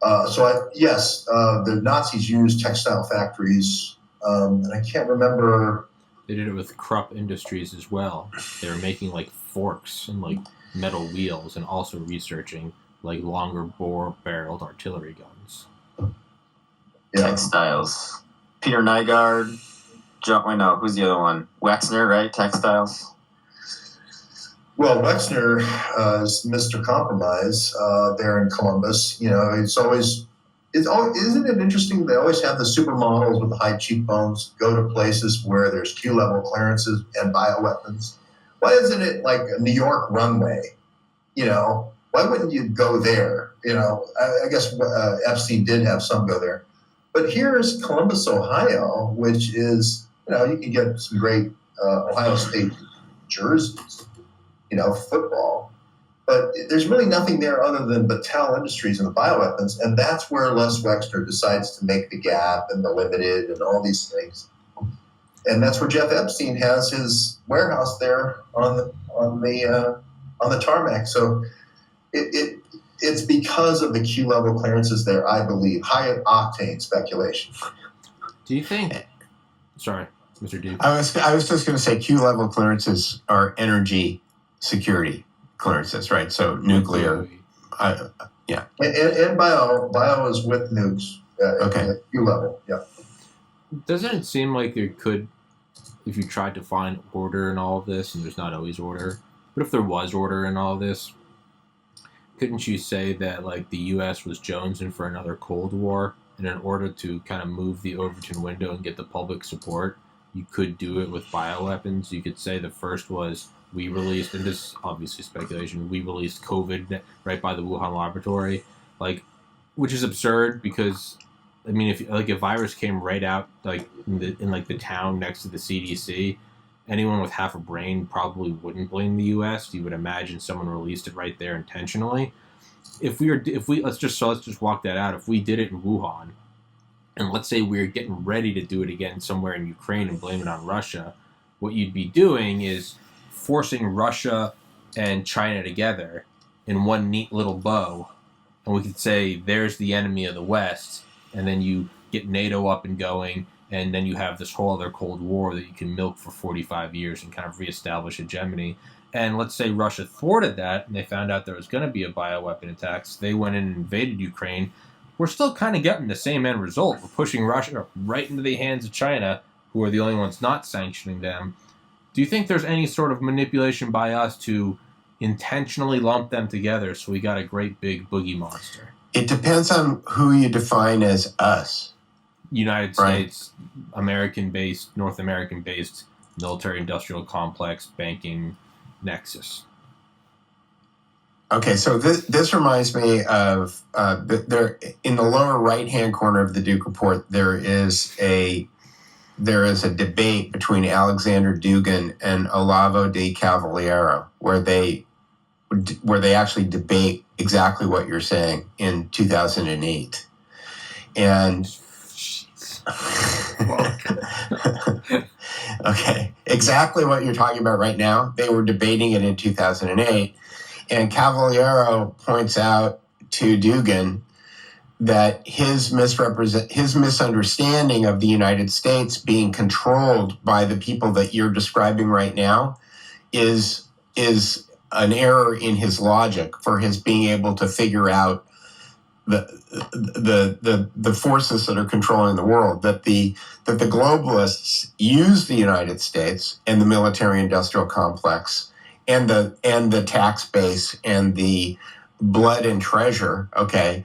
The Nazis used textile factories, and I can't remember.
They did it with Krupp Industries as well. They were making like forks and like metal wheels, and also researching like longer bore-barreled artillery guns.
Yeah.
Textiles. Peter Nygaard. Who's the other one? Wexner, right? Textiles.
Well, Wexner is Mr. Compromise there in Columbus. Isn't it interesting? They always have the supermodels with the high cheekbones go to places where there's Q-level clearances and bioweapons. Why isn't it like a New York runway? Why wouldn't you go there? I guess Epstein did have some go there. But here's Columbus, Ohio, which is, you can get some great Ohio State jerseys, football. But there's really nothing there other than Battelle Industries and the bioweapons. And that's where Les Wexner decides to make the Gap and the Limited and all these things. And that's where Jeff Epstein has his warehouse there on the on the tarmac. So it's because of the Q level clearances there, I believe. High octane speculation.
Do you think? Sorry, Mr. Duke.
I was just going to say Q level clearances are energy security clearances, right? So nuclear. Yeah.
And bio is with nukes.
Okay.
At Q level. Yeah.
Doesn't it seem like there could, if you tried to find order in all of this, and there's not always order, but if there was order in all of this, couldn't you say that like the U.S. was jonesing for another Cold War, and in order to kind of move the Overton window and get the public support, you could do it with bioweapons? You could say the first was we released, and this is obviously speculation, we released COVID right by the Wuhan laboratory, like, which is absurd because, I mean, if like a virus came right out like in like the town next to the CDC, anyone with half a brain probably wouldn't blame the U.S. You would imagine someone released it right there intentionally. If we let's just walk that out. If we did it in Wuhan, and let's say we're getting ready to do it again somewhere in Ukraine and blame it on Russia, what you'd be doing is forcing Russia and China together in one neat little bow, and we could say there's the enemy of the West, and then you get NATO up and going, and then you have this whole other Cold War that you can milk for 45 years and kind of reestablish hegemony. And let's say Russia thwarted that, and they found out there was going to be a bioweapon attack, so they went in and invaded Ukraine. We're still kind of getting the same end result. We're pushing Russia right into the hands of China, who are the only ones not sanctioning them. Do you think there's any sort of manipulation by us to intentionally lump them together so we got a great big boogie monster?
It depends on who you define as us.
United
Right.
States, American-based, North American-based military-industrial complex banking nexus.
Okay, so this reminds me of there in the lower right-hand corner of the Duke Report. There is a debate between Alexander Dugin and Olavo de Cavaliero, where they actually debate exactly what you're saying in 2008, and. Okay, exactly what you're talking about right now. They were debating it in 2008, and Cavaliero points out to Dugin that his misunderstanding of the United States being controlled by the people that you're describing right now is an error in his logic for his being able to figure out the forces that are controlling the world, that the globalists use the United States and the military-industrial complex and the tax base and the blood and treasure, okay,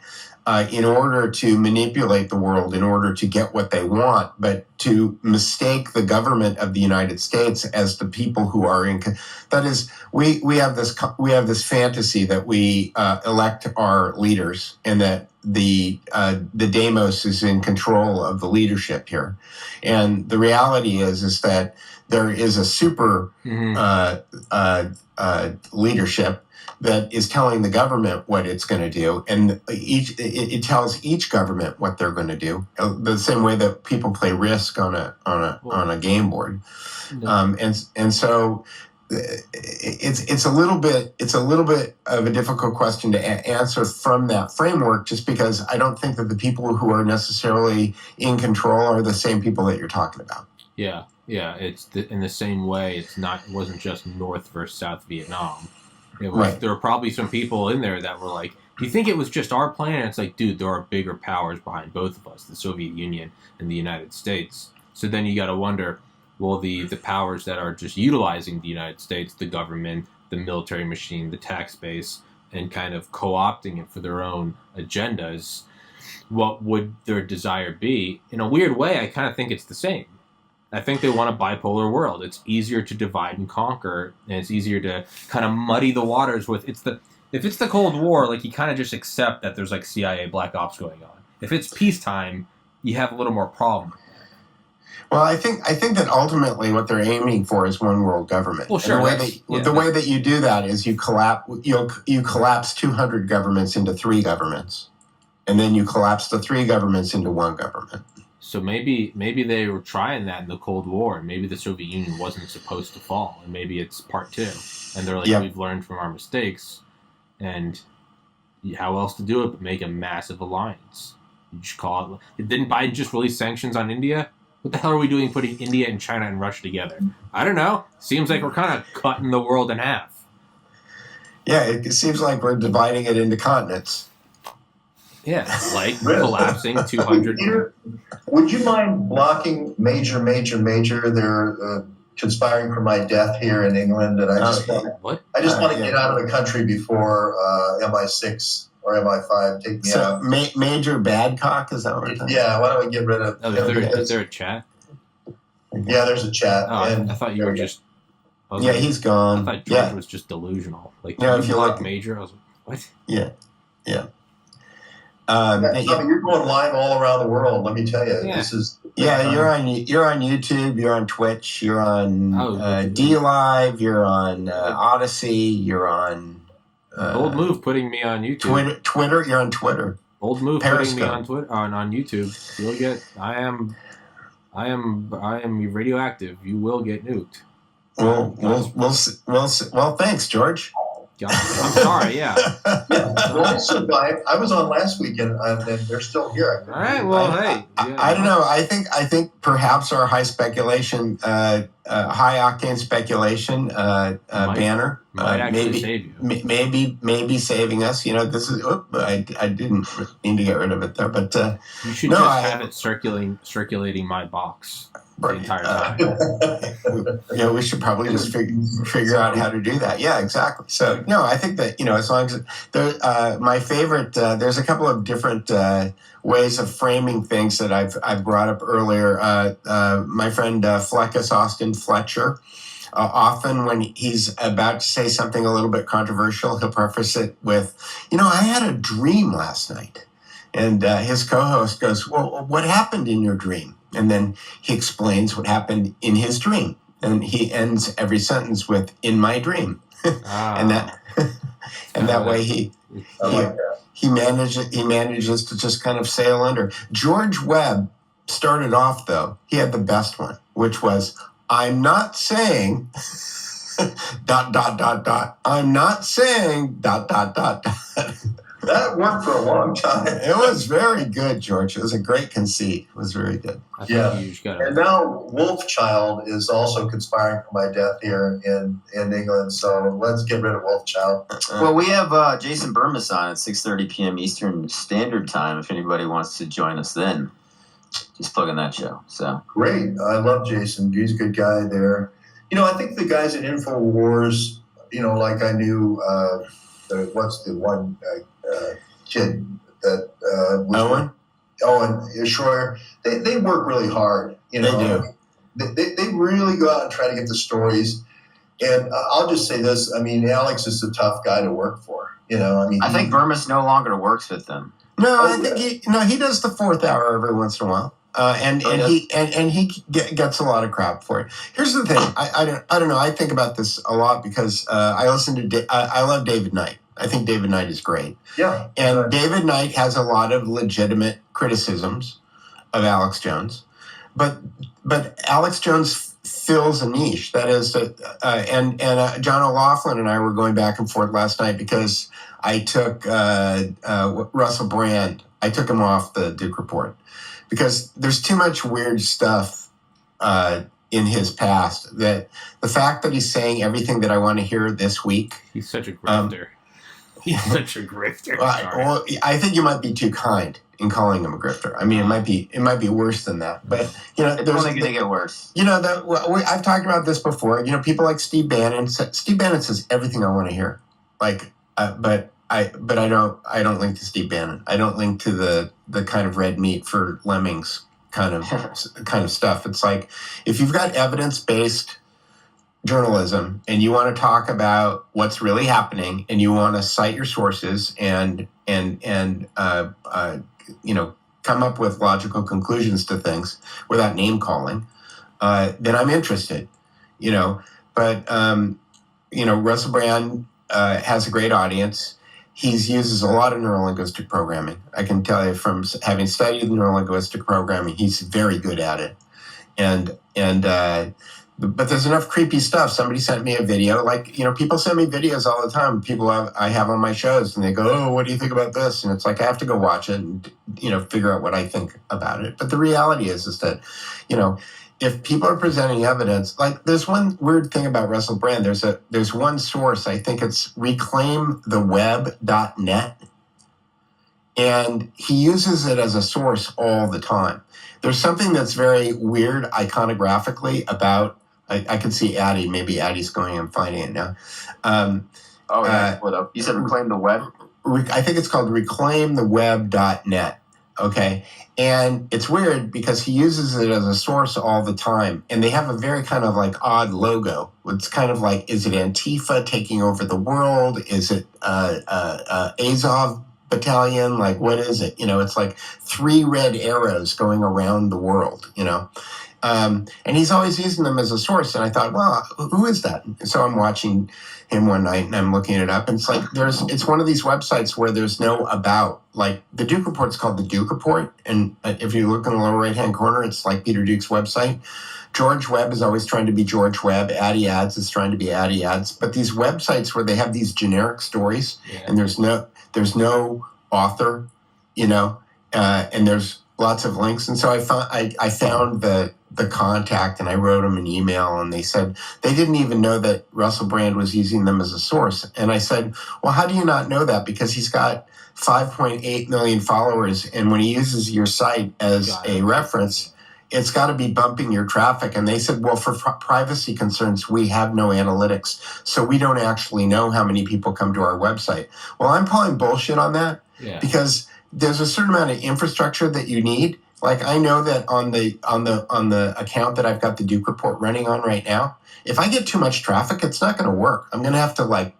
in order to manipulate the world, in order to get what they want, but to mistake the government of the United States as the people who are in. That is, we have this fantasy that we elect our leaders, and that the demos is in control of the leadership here, and the reality is that there is a super leadership that is telling the government what it's going to do, and it tells each government what they're going to do. The same way that people play Risk on a game board, and so it's a little bit of a difficult question to answer from that framework, just because I don't think that the people who are necessarily in control are the same people that you're talking about.
Yeah. It's in the same way. It wasn't just North versus South Vietnam.
Right.
There were probably some people in there that were like, do you think it was just our plan? And it's like, dude, there are bigger powers behind both of us, the Soviet Union and the United States. So then you got to wonder, well, the powers that are just utilizing the United States, the government, the military machine, the tax base, and kind of co-opting it for their own agendas, what would their desire be? In a weird way, I kind of think it's the same. I think they want a bipolar world. It's easier to divide and conquer, and it's easier to kind of muddy the waters with if it's the Cold War, like you kind of just accept that there's like CIA black ops going on. If it's peacetime, you have a little more problem.
Well, I think that ultimately what they're aiming for is one world government.
Well, sure.
The way that you do that is you collapse 200 governments into 3 governments, and then you collapse the 3 governments into 1 government.
So maybe they were trying that in the Cold War, and maybe the Soviet Union wasn't supposed to fall, and maybe it's part 2. And they're like,
Yep.
we've learned from our mistakes, and how else to do it but make a massive alliance? You just call it. Didn't Biden just release sanctions on India? What the hell are we doing putting India and China and Russia together? I don't know. Seems like we're kind of cutting the world in half.
Yeah, it seems like we're dividing it into continents.
Yeah, like collapsing 200.
Peter, would you mind blocking Major? They're conspiring for my death here in England, and I just
What?
want to get out of the country before MI6 or MI5 take me out.
Major Badcock, is that what it's
Yeah, why don't we get rid of?
Oh, is there a chat?
Yeah, there's a chat.
Oh,
and
I thought you were just.
Yeah, he's gone.
I thought George was just delusional. Like,
Yeah,
if
if
you
you
like
like-
Major, I was like, what?
Yeah.
Tommy, you're going live all around the world. Let me tell you,
Yeah.
this is.
Yeah, you're on YouTube, you're on Twitch, you're on D Live, you're on Odyssey, you're on
Bold move putting me on YouTube.
Twitter, you're on Twitter.
Bold move
Periscope.
putting me on Twitter on YouTube. You'll get. I am radioactive. You will get nuked.
Well, thanks, George.
God, I'm sorry. Yeah.
Well, I survived. I was on last weekend, and they're still here.
All right. Well, hey.
I don't know. I think perhaps our high speculation, high octane speculation banner
might actually
maybe
save you.
maybe saving us. You know, this is. I didn't mean to get rid of it there, but
You should
no,
just have it circulating my box the entire time.
Yeah, we should probably just figure out how to do that. Yeah, exactly. So, no, I think that, as long as there, my favorite, there's a couple of different ways of framing things that I've brought up earlier. My friend Fleckus Austin Fletcher, often when he's about to say something a little bit controversial, he'll preface it with, I had a dream last night. And his co-host goes, well, what happened in your dream? And then he explains what happened in his dream. And he ends every sentence with, in my dream. And that way he manages to just kind of sail under. George Webb started off, though, he had the best one, which was, I'm not saying ... I'm not saying ...
That worked for a long time.
It was very good, George. It was a great conceit. It was very good.
I think you just gotta.
And now Wolfchild is also conspiring for my death here in England. So let's get rid of Wolfchild.
Well, we have Jason Burmis on at 6:30 p.m. Eastern Standard Time. If anybody wants to join us, then just plug in that show. So
Great. I love Jason. He's a good guy there. I think the guys at InfoWars, like I knew, what's the one kid that was Owen Schroyer, they work really hard.
They do.
They really go out and try to get the stories. And I'll just say this. I mean, Alex is a tough guy to work for.
I think Burmis no longer works with them.
No, I think he does the fourth hour every once in a while. He gets a lot of crap for it. Here's the thing. I don't know. I think about this a lot because I listen to I love David Knight. I think David Knight is great.
Yeah.
And David Knight has a lot of legitimate criticisms of Alex Jones, but Alex Jones fills a niche. That is, John O'Loughlin and I were going back and forth last night because I took Russell Brand. I took him off the Duke Report because there's too much weird stuff in his past. That the fact that he's saying everything that I want to hear this week.
He's such a grifter. He's such a grifter.
Well, I think you might be too kind in calling him a grifter. I mean, it might be worse than that. But
it's only going to get worse.
I've talked about this before. People like Steve Bannon. Steve Bannon says everything I want to hear. But I don't link to Steve Bannon. I don't link to the kind of red meat for lemmings kind of stuff. It's like if you've got evidence-based journalism and you want to talk about what's really happening and you want to cite your sources and come up with logical conclusions to things without name calling, then I'm interested. But Russell Brand has a great audience. He uses a lot of neurolinguistic programming. I can tell you from having studied neurolinguistic programming, he's very good at it. And but there's enough creepy stuff. Somebody sent me a video. Like, people send me videos all the time. People I have on my shows, and they go, "Oh, what do you think about this?" And it's like I have to go watch it and figure out what I think about it. But the reality is that, if people are presenting evidence, like there's one weird thing about Russell Brand. There's one source. I think it's reclaimtheweb.net, and he uses it as a source all the time. There's something that's very weird iconographically about. I can see Addy. Maybe Addy's going and finding it now.
What up? You said reclaim the web?
I think it's called reclaimtheweb.net. Okay. And it's weird because he uses it as a source all the time. And they have a very kind of like odd logo. It's kind of like, is it Antifa taking over the world? Is it Azov battalion? Like, what is it? It's like 3 red arrows going around the world, and he's always using them as a source. And I thought, well, who is that? And so I'm watching him one night and I'm looking it up. And it's like, it's one of these websites where there's no about. Like the Duke Report's called the Duke Report. And if you look in the lower right-hand corner, it's like Peter Duke's website. George Webb is always trying to be George Webb. Addy Ads is trying to be Addy Ads. But these websites where they have these generic stories and there's no author, and there's lots of links. And so I found the contact and I wrote them an email, and they said they didn't even know that Russell Brand was using them as a source. And I said, well, how do you not know that? Because he's got 5.8 million followers. And when he uses your site as a reference, it's got to be bumping your traffic. And they said, well, for privacy concerns, we have no analytics. So we don't actually know how many people come to our website. Well, I'm calling bullshit on that because there's a certain amount of infrastructure that you need. Like I know that on the account that I've got the Duke Report running on right now, if I get too much traffic, it's not going to work. I'm going to have to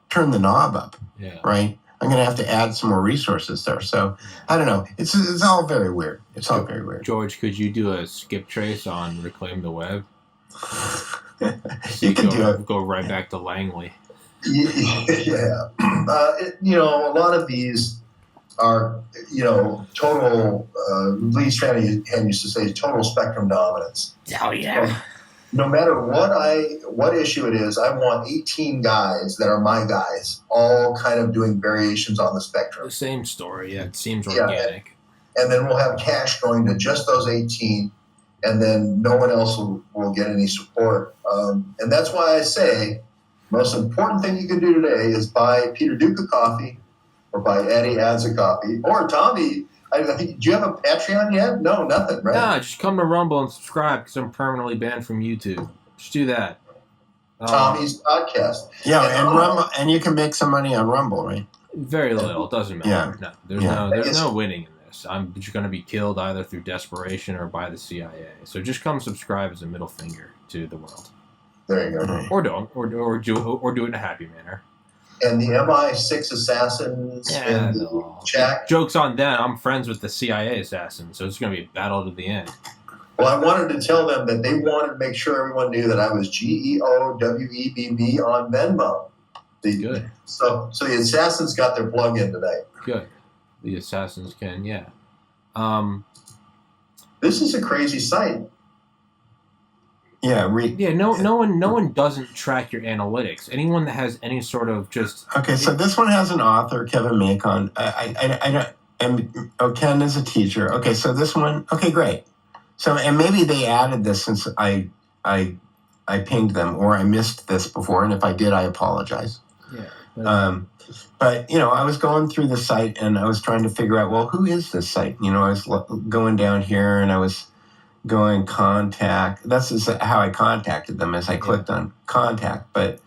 turn the knob up, right? I'm going to have to add some more resources there. So I don't know. It's all very weird. It's all very weird.
George, could you do a skip trace on Reclaim the Web?
You can do it.
Go right back to Langley.
Yeah. A lot of these are, total, Lee Stranahan used to say, total spectrum dominance.
Oh, yeah.
No matter what issue it is, I want 18 guys that are my guys, all kind of doing variations on the spectrum.
The same story, it seems organic.
And then we'll have cash going to just those 18, and then no one else will get any support. And that's why I say, most important thing you can do today is buy Peter Duke a coffee, or buy Addy Ads a coffee, or Tommy. I think, do you have a Patreon yet? No, nothing, right?
Nah, just come to Rumble and subscribe because I'm permanently banned from YouTube. Just do that.
Tommy's podcast.
Yeah, and Rumble, and you can make some money on Rumble, right?
Very little. It doesn't matter.
Yeah.
No, there's no winning in this. I'm just going to be killed either through desperation or by the CIA. So just come subscribe as a middle finger to the world.
There you go.
Or don't, or do it in a happy manner.
And the MI6 assassins and the Jack.
Joke's on them. I'm friends with the CIA assassins, so it's going to be a battle to the end.
Well, I wanted to tell them that they wanted to make sure everyone knew that I was GEOWEBB on Venmo.
Good.
So the assassins got their plug in tonight.
Good. The assassins can, yeah.
This is a crazy site.
Yeah,
no one doesn't track your analytics. Anyone that has any sort of just
so this one has an author, Kevin Macon. Ken is a teacher. Okay, so this one, okay, great. So and maybe they added this since I pinged them, or I missed this before, and if I did, I apologize.
Yeah.
But I was going through the site and I was trying to figure out, well, who is this site? I was going down here and I was going contact. That's how I contacted them, as I clicked on contact. But,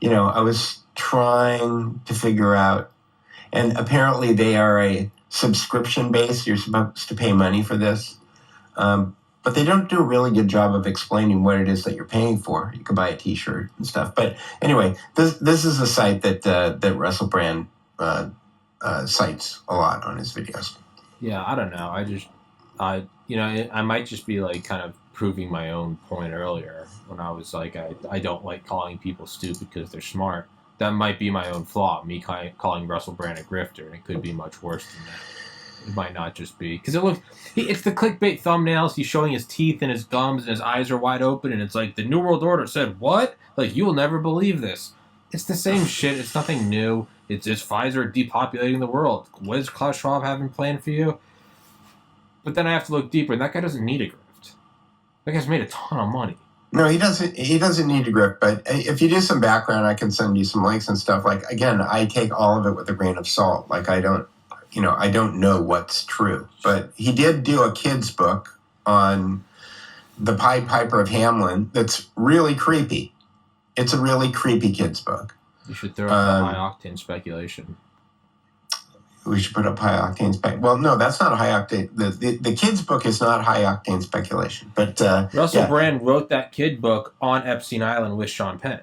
I was trying to figure out, and apparently they are a subscription base. You're supposed to pay money for this. But they don't do a really good job of explaining what it is that you're paying for. You can buy a T-shirt and stuff. But anyway, this is a site that Russell Brand cites a lot on his videos.
Yeah, I don't know. I might just be like kind of proving my own point earlier when I was like, I don't like calling people stupid because they're smart. That might be my own flaw, me calling Russell Brand a grifter, and it could be much worse than that. It might not just be because it's the clickbait thumbnails. He's showing his teeth and his gums and his eyes are wide open, and it's like the New World Order said what? Like you will never believe this. It's the same shit. It's nothing new. It's Pfizer depopulating the world. What does Klaus Schwab have planned for you? But then I have to look deeper, and that guy doesn't need a grift. That guy's made a ton of money.
No, he doesn't. He doesn't need to grip. But if you do some background, I can send you some links and stuff. Like again, I take all of it with a grain of salt. Like I don't know what's true. But he did do a kids book on the Pied Piper of Hamelin. That's really creepy. It's a really creepy kids book.
You should throw up the high octane speculation.
We should put up high octane spec. Well, no, that's not a high octane. The kids book is not high octane speculation. But
Russell Brand wrote that kid book on Epstein Island with Sean Penn.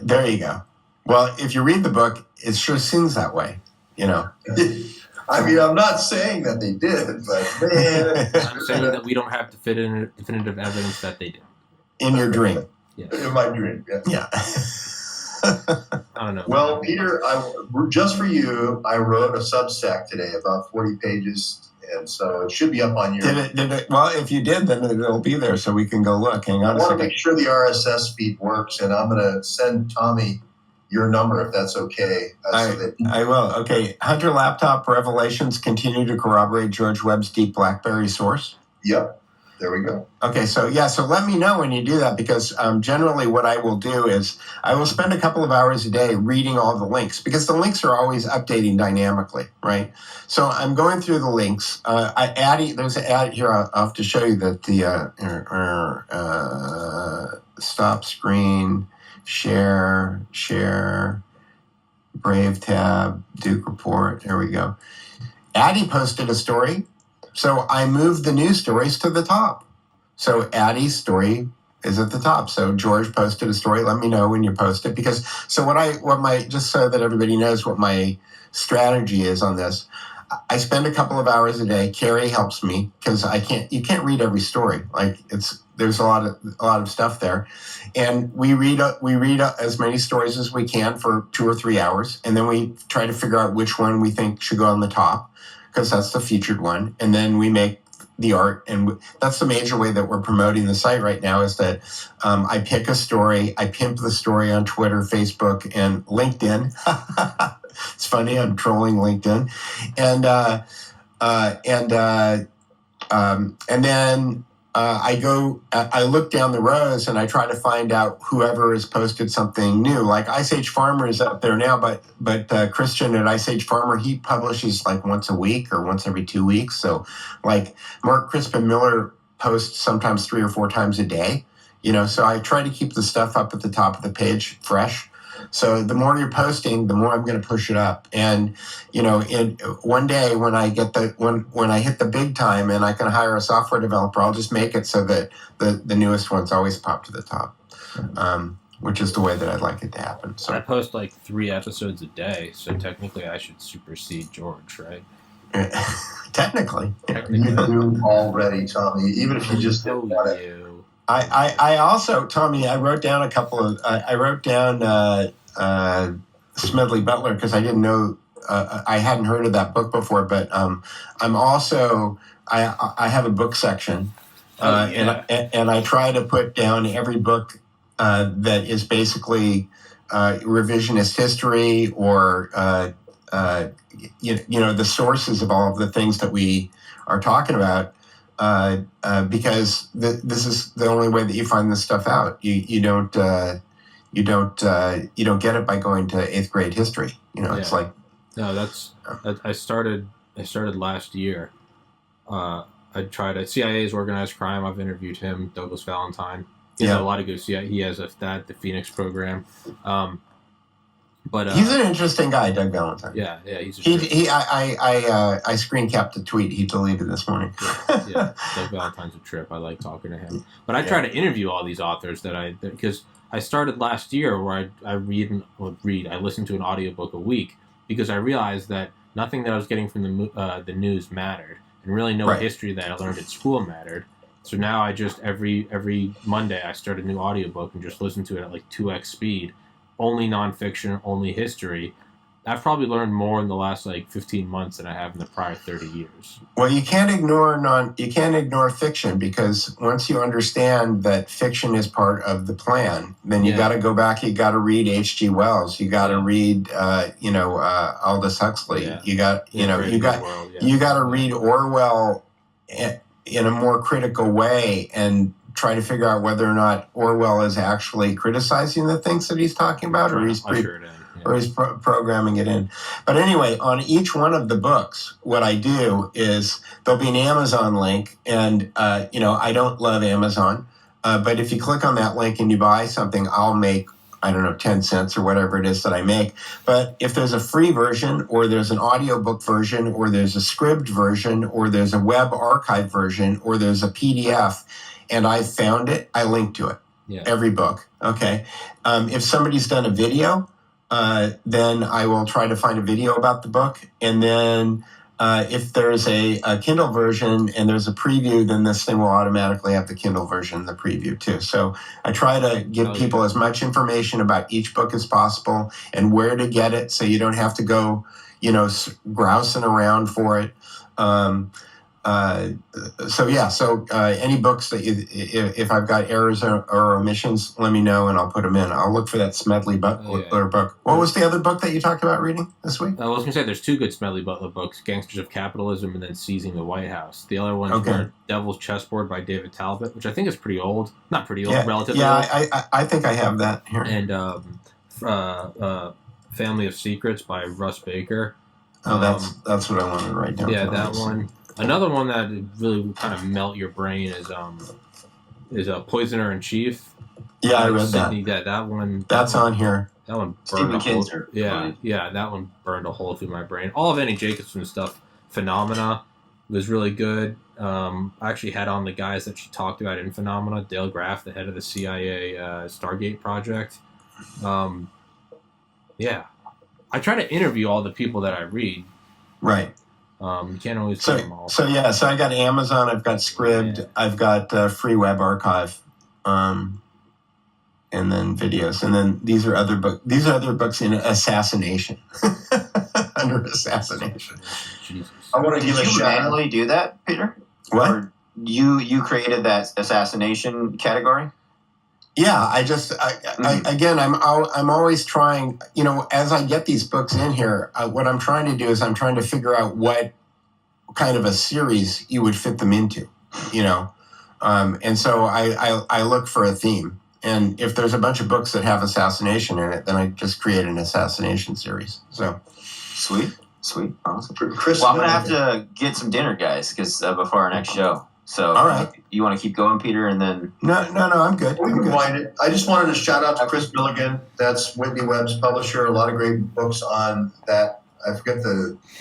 There you go. Well, if you read the book, it sure seems that way.
I mean, I'm not saying that they did, but man,
I'm saying that we don't have definitive evidence that they did.
In your dream.
Yes.
in my dream,
Yeah.
I don't know.
Well, Peter, just for you, I wrote a Substack today, about 40 pages, and so it should be up on your.
Did it? Well, if you did, then it'll be there, so we can go look. Hang on
I
a
want to
second.
make sure the RSS feed works, and I'm going to send Tommy your number if that's okay.
I will. Okay. Hunter laptop revelations continue to corroborate George Webb's deep BlackBerry source.
Yep. There we go.
Okay, so let me know when you do that because generally what I will do is I will spend a couple of hours a day reading all the links because the links are always updating dynamically, right? So I'm going through the links. Addy, there's an ad here. I'll have to show you that the stop screen, share, Brave tab, Duke report. There we go. Addy posted a story. So I moved the news stories to the top. So Addy's story is at the top. So George posted a story. Let me know when you post it because just so that everybody knows what my strategy is on this. I spend a couple of hours a day. Carrie helps me because you can't read every story. Like there's a lot of stuff there, and we read as many stories as we can for 2 or 3 hours, and then we try to figure out which one we think should go on the top. Because that's the featured one. And then we make the art. And that's the major way that we're promoting the site right now is that I pick a story, I pimp the story on Twitter, Facebook, and LinkedIn. It's funny, I'm trolling LinkedIn. And then I look down the rows and I try to find out whoever has posted something new. Like Ice Age Farmer is up there now, but Christian at Ice Age Farmer, he publishes like once a week or once every 2 weeks. So like Mark Crispin Miller posts sometimes 3 or 4 times a day. So I try to keep the stuff up at the top of the page fresh. So the more you're posting, the more I'm going to push it up. And in one day when I get when I hit the big time and I can hire a software developer, I'll just make it so that the newest ones always pop to the top, which is the way that I'd like it to happen. So
I post like 3 episodes a day, so technically I should supersede George, right?
Technically.
You do already, Tommy. Even if you just didn't want it.
I also, Tommy, I wrote down Smedley Butler because I didn't know, I hadn't heard of that book before, but I'm also, I have a book section and I try to put down every book that is basically revisionist history or, the sources of all of the things that we are talking about. Because this is the only way that you find this stuff out. You don't get it by going to 8th grade history. It's like
no. I started last year. I tried it. CIA's organized crime. I've interviewed him. Douglas Valentine. He has a lot of good CIA. He has the Phoenix program. But
he's an interesting guy, Doug Valentine.
Yeah,
I screen capped the tweet he deleted this morning.
yeah, Doug Valentine's a trip. I like talking to him. But I try to interview all these authors because I started last year where I listened to an audiobook a week because I realized that nothing that I was getting from the news mattered, and really no history that I learned at school mattered. So now I just every Monday I start a new audiobook and just listen to it at like 2x speed. Only nonfiction, only history, I've probably learned more in the last like 15 months than I have in the prior 30 years.
Well, you can't ignore fiction, because once you understand that fiction is part of the plan, then you got to go back. You got to read H.G. Wells. You got to read, Aldous Huxley.
Yeah.
You got to read Orwell in a more critical way and try to figure out whether or not Orwell is actually criticizing the things that he's talking about, or he's programming it in. But anyway, on each one of the books, what I do is there'll be an Amazon link, and I don't love Amazon, but if you click on that link and you buy something, I'll make, I don't know, 10 cents or whatever it is that I make. But if there's a free version, or there's an audiobook version, or there's a script version, or there's a web archive version, or there's a PDF, and I found it, I link to it.
Yeah.
Every book. Okay. If somebody's done a video, then I will try to find a video about the book. And then if there's a Kindle version and there's a preview, then this thing will automatically have the Kindle version and the preview too. So I try to give people as much information about each book as possible and where to get it, so you don't have to go, grousing around for it. Any books that if I've got errors or omissions, let me know and I'll put them in. I'll look for that Smedley Butler book. What was the other book that you talked about reading this week?
I was going to say there's two good Smedley Butler books, Gangsters of Capitalism and then Seizing the White House. The other ones were Devil's Chessboard by David Talbot, which I think is pretty old. Not pretty old, relatively old.
I think I have that here.
And Family of Secrets by Russ Baker.
Oh, that's what I wanted to write down.
Yeah, that one. Another one that really kind of melt your brain is a Poisoner in Chief.
Yeah, I read that.
Yeah, that one.
That's on here.
That one burned a hole. Yeah, that one burned a hole through my brain. All of Annie Jacobson stuff. Phenomena was really good. I actually had on the guys that she talked about in Phenomena. Dale Graff, the head of the CIA Stargate project. I try to interview all the people that I read.
Right.
You can't always get them all.
So I got Amazon, I've got Scribd, I've got free web archive, and then videos, and then these are other books. These are other books in assassination, under assassination.
Jesus.
I want to give a
Did you
shout out.
manually do that, Peter?
What?
Or you created that assassination category?
Yeah, I'm always trying, as I get these books in here, what I'm trying to do is I'm trying to figure out what kind of a series you would fit them into, and so I look for a theme. And if there's a bunch of books that have assassination in it, then I just create an assassination series. So
Sweet, awesome.
Chris,
I'm gonna have to get some dinner, guys, because before our next show. So,
all right.
You want to keep going, Peter, and then
No, I'm good.
We can wind it. I just wanted to shout out to Chris Milligan. That's Whitney Webb's publisher. A lot of great books on that. I forget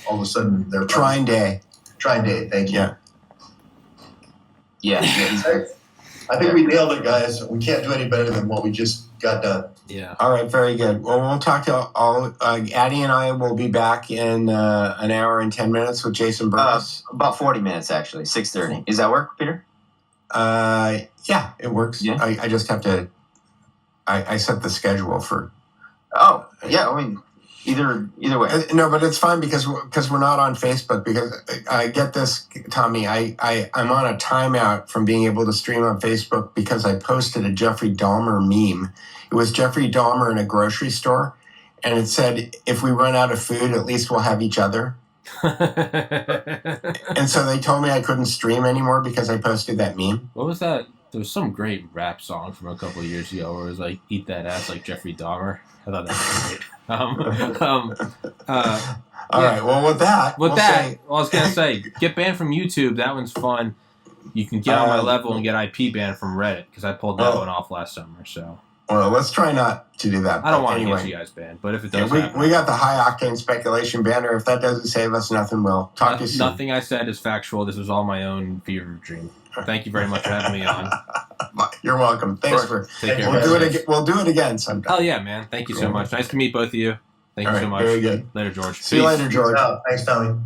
all of a sudden they're
Trine Day.
Trine Day. Thank you.
yeah.
I think we nailed it, guys. We can't do any better than what we just got done.
Yeah.
All right, very good. Well, we'll talk to Addy and I will be back in an hour and 10 minutes with Jason Burris.
About 40 minutes, actually. 6:30. Does that work, Peter?
Yeah, it works.
Yeah.
I just have to. I set the schedule for.
Oh, yeah. I mean, either way.
No, but it's fine because we're not on Facebook. Because I get this, Tommy. I'm on a timeout from being able to stream on Facebook because I posted a Jeffrey Dahmer meme. It was Jeffrey Dahmer in a grocery store, and it said, "If we run out of food, at least we'll have each other." And so they told me I couldn't stream anymore because I posted that meme.
What was that? There was some great rap song from a couple of years ago where it was like, "Eat that ass like Jeffrey Dahmer." I thought that was great.
All right. Well, with that,
I was gonna say, get banned from YouTube. That one's fun. You can get on my level and get IP banned from Reddit because I pulled that one off last summer. So.
Well, let's try not to do that.
I don't want to get you guys banned, but if it does happen.
We got the high octane speculation banner. If that doesn't save us, nothing will. Talk to you soon.
Nothing I said is factual. This was all my own fever dream. Thank you very much for having me on.
You're welcome. Thanks for.
Take care.
We'll do it again sometime.
Oh yeah, man. Thank you so much. Nice to meet both of you. Thank you so much.
Very good.
Later, George.
See you later, George.
Thanks, Tommy.